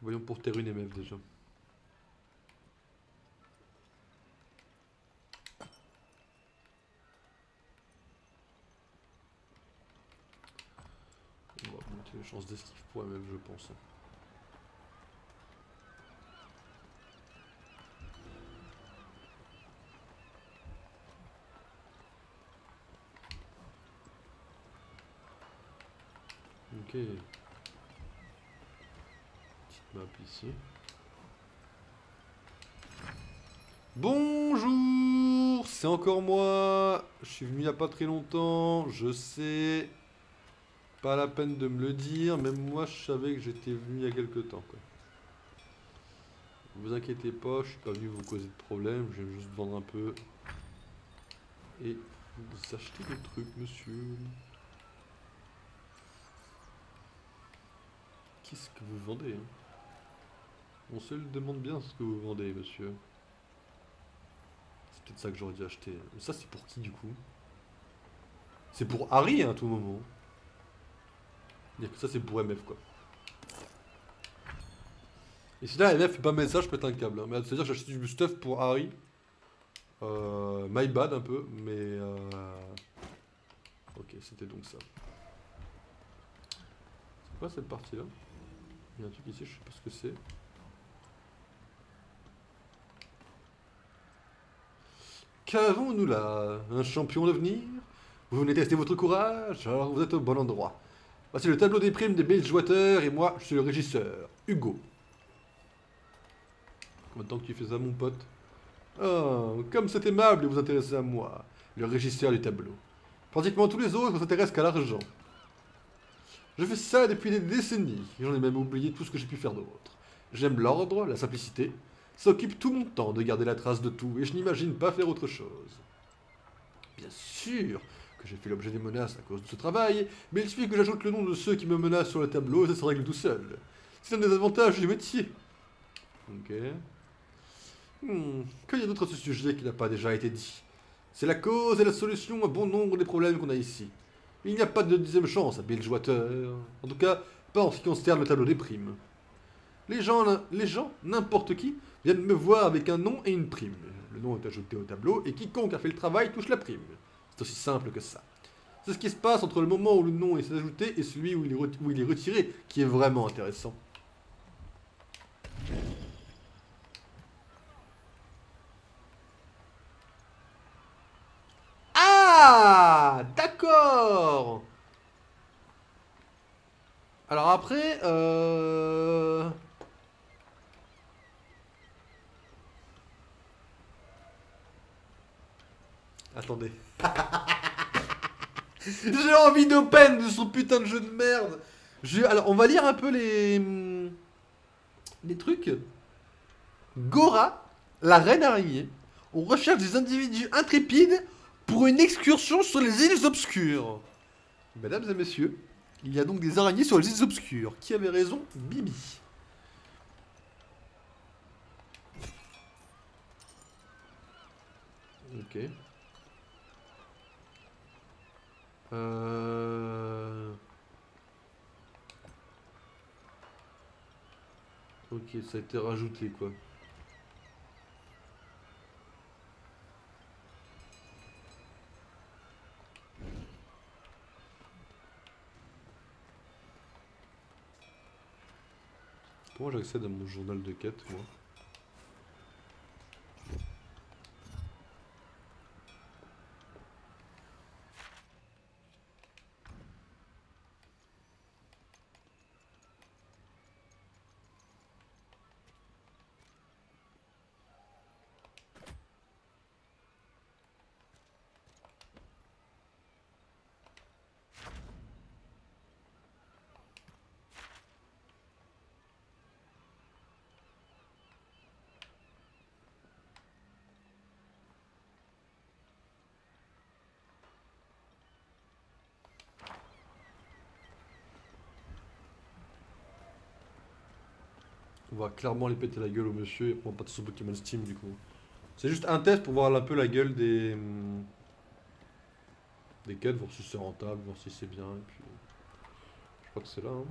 Speaker 1: Voyons pour Terre une MF déjà. On va monter les chances d'esquive pour MF, je pense. Ok. Petite map ici. Bonjour, c'est encore moi. Je suis venu il n'y a pas très longtemps, je sais. Pas la peine de me le dire, même moi je savais que j'étais venu il y a quelques temps quoi. Vous inquiétez pas, je suis pas venu vous causer de problème, je viens juste vendre un peu. Et vous achetez des trucs, monsieur. Qu'est-ce que vous vendez hein? On se le demande bien ce que vous vendez, monsieur. C'est peut-être ça que j'aurais dû acheter. Mais ça, c'est pour qui, du coup? C'est pour Harry, hein, à tout moment. Dire que ça, c'est pour MF, quoi. Et si là, MF fait pas message, je pète un câble. Hein. Mais c'est-à-dire que j'achète du stuff pour Harry. My bad, un peu, mais... Ok, c'était donc ça. C'est quoi cette partie-là? Il y a un truc ici, je sais pas ce que c'est. Qu'avons-nous là? Un champion d'avenir? Vous venez tester votre courage? Alors vous êtes au bon endroit. Voici le tableau des primes des Bilgewater et moi, je suis le régisseur, Hugo. Maintenant que tu fais ça, mon pote. Oh, comme c'est aimable de vous intéresser à moi, le régisseur du tableau. Pratiquement tous les autres ne s'intéressent qu'à l'argent. Je fais ça depuis des décennies, et j'en ai même oublié tout ce que j'ai pu faire d'autre. J'aime l'ordre, la simplicité. Ça occupe tout mon temps de garder la trace de tout, et je n'imagine pas faire autre chose. Bien sûr que j'ai fait l'objet des menaces à cause de ce travail, mais il suffit que j'ajoute le nom de ceux qui me menacent sur le tableau et ça se règle tout seul. C'est un des avantages du métier. Ok. Qu'il y a d'autre à ce sujet qui n'a pas déjà été dit? C'est la cause et la solution à bon nombre des problèmes qu'on a ici. Il n'y a pas de deuxième chance à Bilgewater. En tout cas, pas en ce qui concerne le tableau des primes. Les gens, n'importe qui, viennent me voir avec un nom et une prime. Le nom est ajouté au tableau et quiconque a fait le travail touche la prime. C'est aussi simple que ça. C'est ce qui se passe entre le moment où le nom est ajouté et celui où il est retiré qui est vraiment intéressant. Ah, d'accord. Alors après, attendez. J'ai envie d'open de son putain de jeu de merde. Alors, on va lire un peu les trucs. Gora, la reine araignée. On recherche des individus intrépides pour une excursion sur les îles obscures. Mesdames et messieurs, il y a donc des araignées sur les îles obscures. Qui avait raison? Bibi. Ok. Ok, ça a été rajouté quoi. Comment j'accède à mon journal de quête moi? On va clairement les péter la gueule au monsieur et prendre pas de son Pokémon Steam du coup. C'est juste un test pour voir un peu la gueule des quêtes, voir si c'est rentable, voir si c'est bien et puis... Je crois que c'est là hein.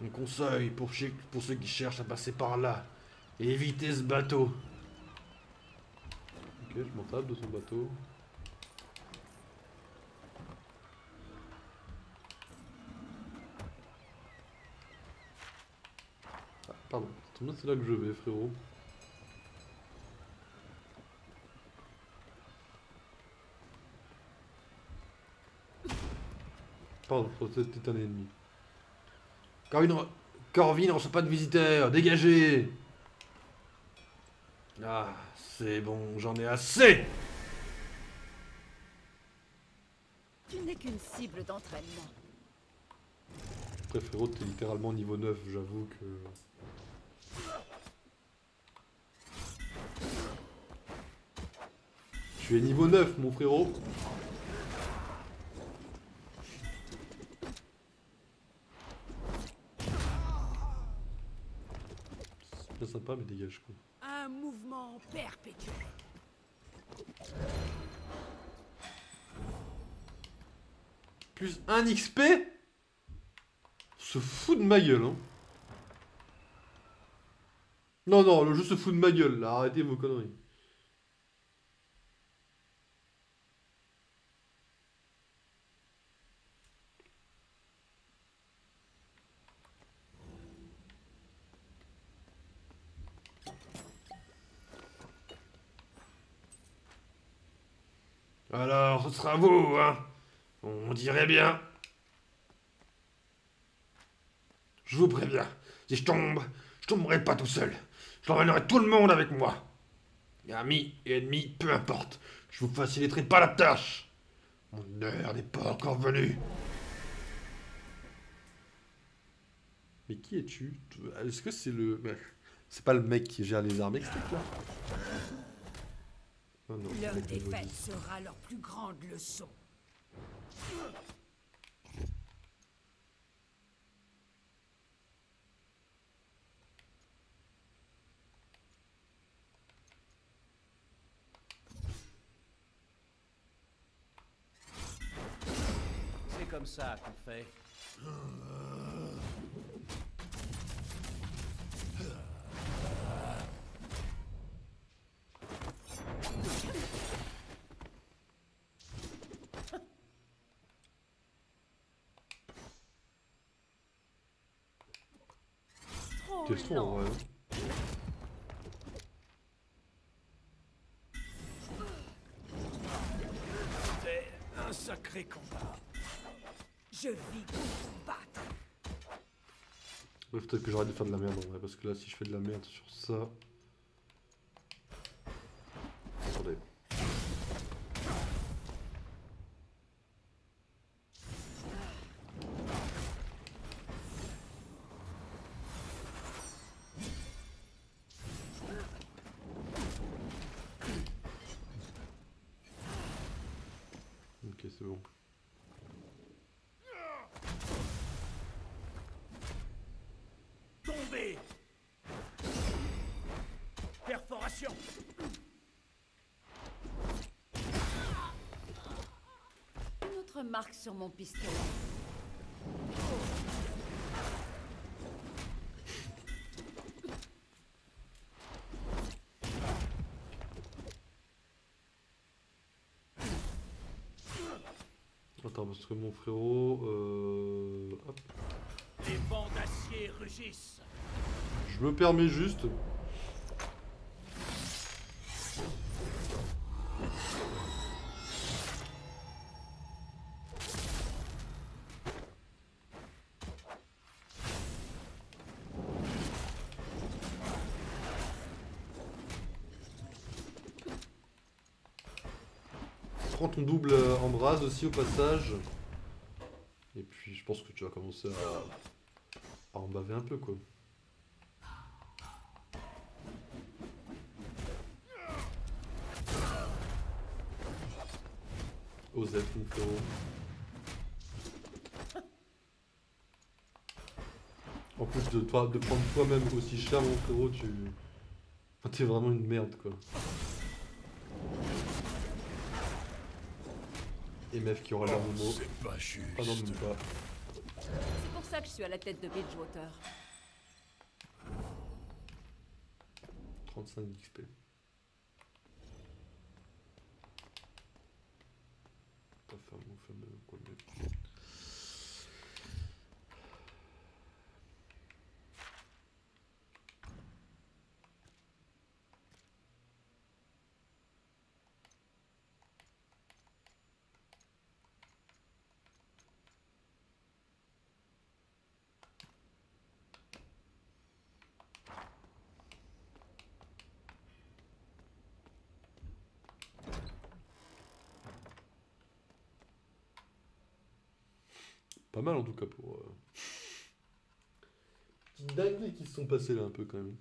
Speaker 1: Un conseil pour ceux qui cherchent à passer par là. Évitez ce bateau. Ok, je m'en tape de son bateau. Pardon, c'est là que je vais, frérot. Pardon, c'était un ennemi. Corvin ne reçoit pas de visiteurs, dégagez! Ah, c'est bon, j'en ai assez!
Speaker 3: Tu n'es qu'une cible d'entraînement.
Speaker 1: Après, frérot, t'es littéralement niveau 9, j'avoue que... Tu es niveau 9, mon frérot. C'est bien sympa, mais dégage, quoi.
Speaker 7: Un mouvement perpétuel.
Speaker 1: Plus 1 XP? On se fout de ma gueule, hein. Non, non, le jeu se fout de ma gueule, là. Arrêtez vos conneries. Alors, ce sera vous, hein? On dirait bien. Je vous préviens, si je tomberai pas tout seul. Je l'emmènerai tout le monde avec moi. Amis et ennemis, peu importe. Je vous faciliterai pas la tâche. Mon heure n'est pas encore venue. Mais qui es-tu? Est-ce que c'est le... C'est pas le mec qui gère les armes extinctes, là? Oh non,
Speaker 7: Leur
Speaker 1: avec les
Speaker 7: défaite
Speaker 1: bodies.
Speaker 7: sera leur plus grande leçon.
Speaker 2: C'est comme ça qu'on fait.
Speaker 3: Trop
Speaker 1: Question,
Speaker 3: lent.
Speaker 1: en vrai.
Speaker 4: C'est un sacré combat.
Speaker 7: Je vis pour combattre.
Speaker 1: Ouais, peut-être que j'arrête de faire de la merde en vrai, parce que là, si je fais de la merde sur ça... Attendez. Ok, c'est bon.
Speaker 4: Tombez. Perforation.
Speaker 3: Une autre marque sur mon pistolet.
Speaker 1: Attends, parce que mon frérot... Hop.
Speaker 4: Les bancs d'acier rugissent.
Speaker 1: Je me permets juste... Prends ton double embrase aussi au passage. Et puis je pense que tu vas commencer à en baver un peu quoi. Osef mon frérot. En plus de prendre toi-même aussi cher mon frérot, t'es vraiment une merde quoi. Et meuf qui aura l'air de mots.
Speaker 4: C'est pas juste.
Speaker 1: Ah non, même pas.
Speaker 3: C'est pour ça que je suis à la tête de Bilgewater.
Speaker 1: 35 XP. Ta femme, mon fameux, quoi, mais... Pas mal en tout cas pour... Petites dingueries qui se sont passées là un peu quand même.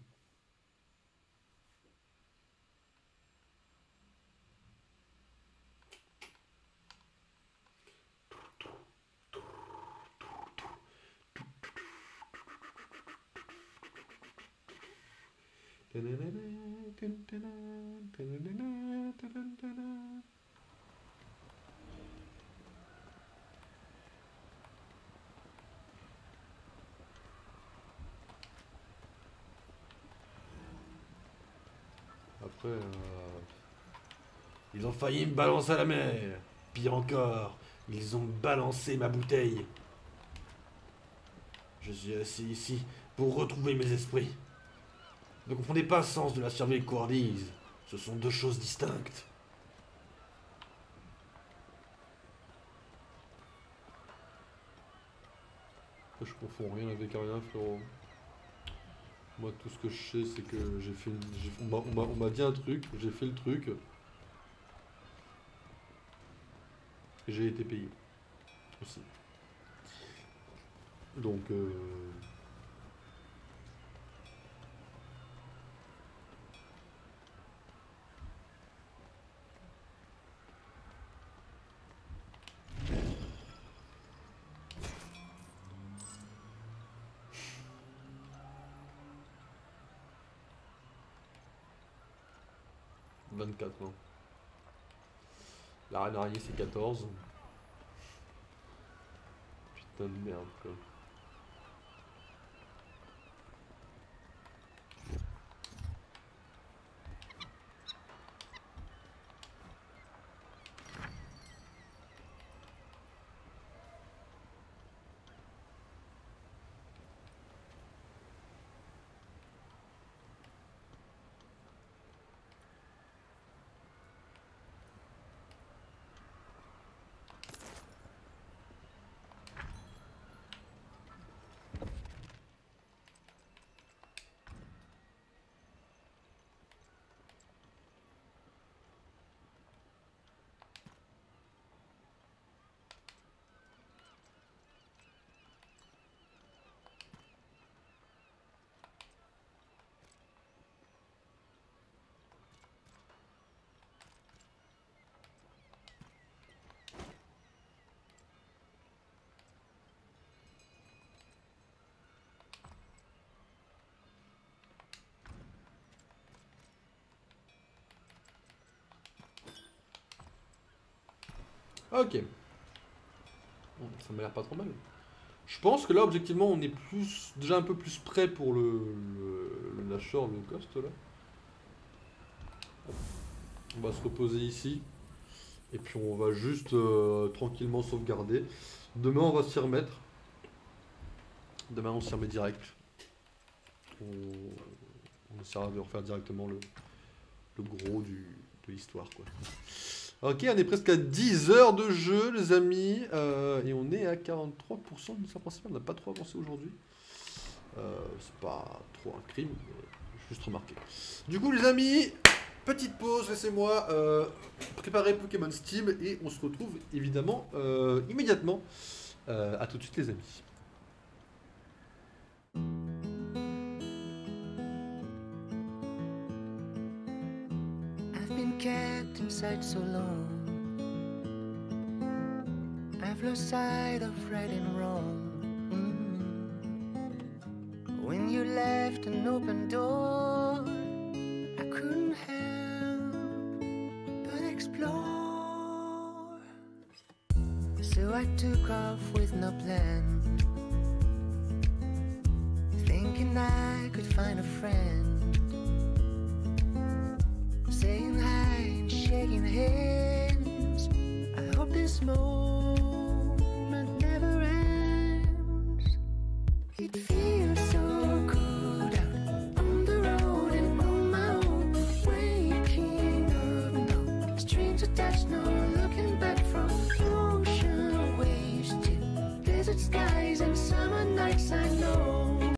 Speaker 1: Après, ils ont failli me balancer à la mer. Pire encore, ils ont balancé ma bouteille. Je suis assis ici pour retrouver mes esprits. Ne comprenez pas le sens de la survie couardise. Ce sont deux choses distinctes. Je confonds rien avec rien, frérot. Moi, tout ce que je sais, c'est que j'ai fait... On m'a dit un truc, j'ai fait le truc. Et j'ai été payé. Aussi. Donc... 24, non. La reine araignée, c'est 14. Putain de merde, quoi. Ok. Bon, ça m'a l'air pas trop mal. Je pense que là, objectivement, on est plus, déjà un peu plus prêt pour le Nashor low cost là. On va se reposer ici. Et puis on va juste tranquillement sauvegarder. Demain, on va s'y remettre. Demain, on s'y remet direct. On essaiera de refaire directement le gros de l'histoire, quoi. Ok, on est presque à 10 heures de jeu, les amis. Et on est à 43% de l'histoire principale. On n'a pas trop avancé aujourd'hui. C'est pas trop un crime, mais juste remarqué. Du coup, les amis, petite pause. Laissez-moi préparer Pokémon Steam. Et on se retrouve évidemment immédiatement. À tout de suite, les amis.
Speaker 8: Kept inside so long, I've lost sight of right and wrong. When you left an open door, I couldn't help but explore. So I took off with no plan, thinking I could find a friend, saying hi and shaking hands. I hope this moment never ends. It feels so good out on the road and on my own, waking up, no strings attached, no looking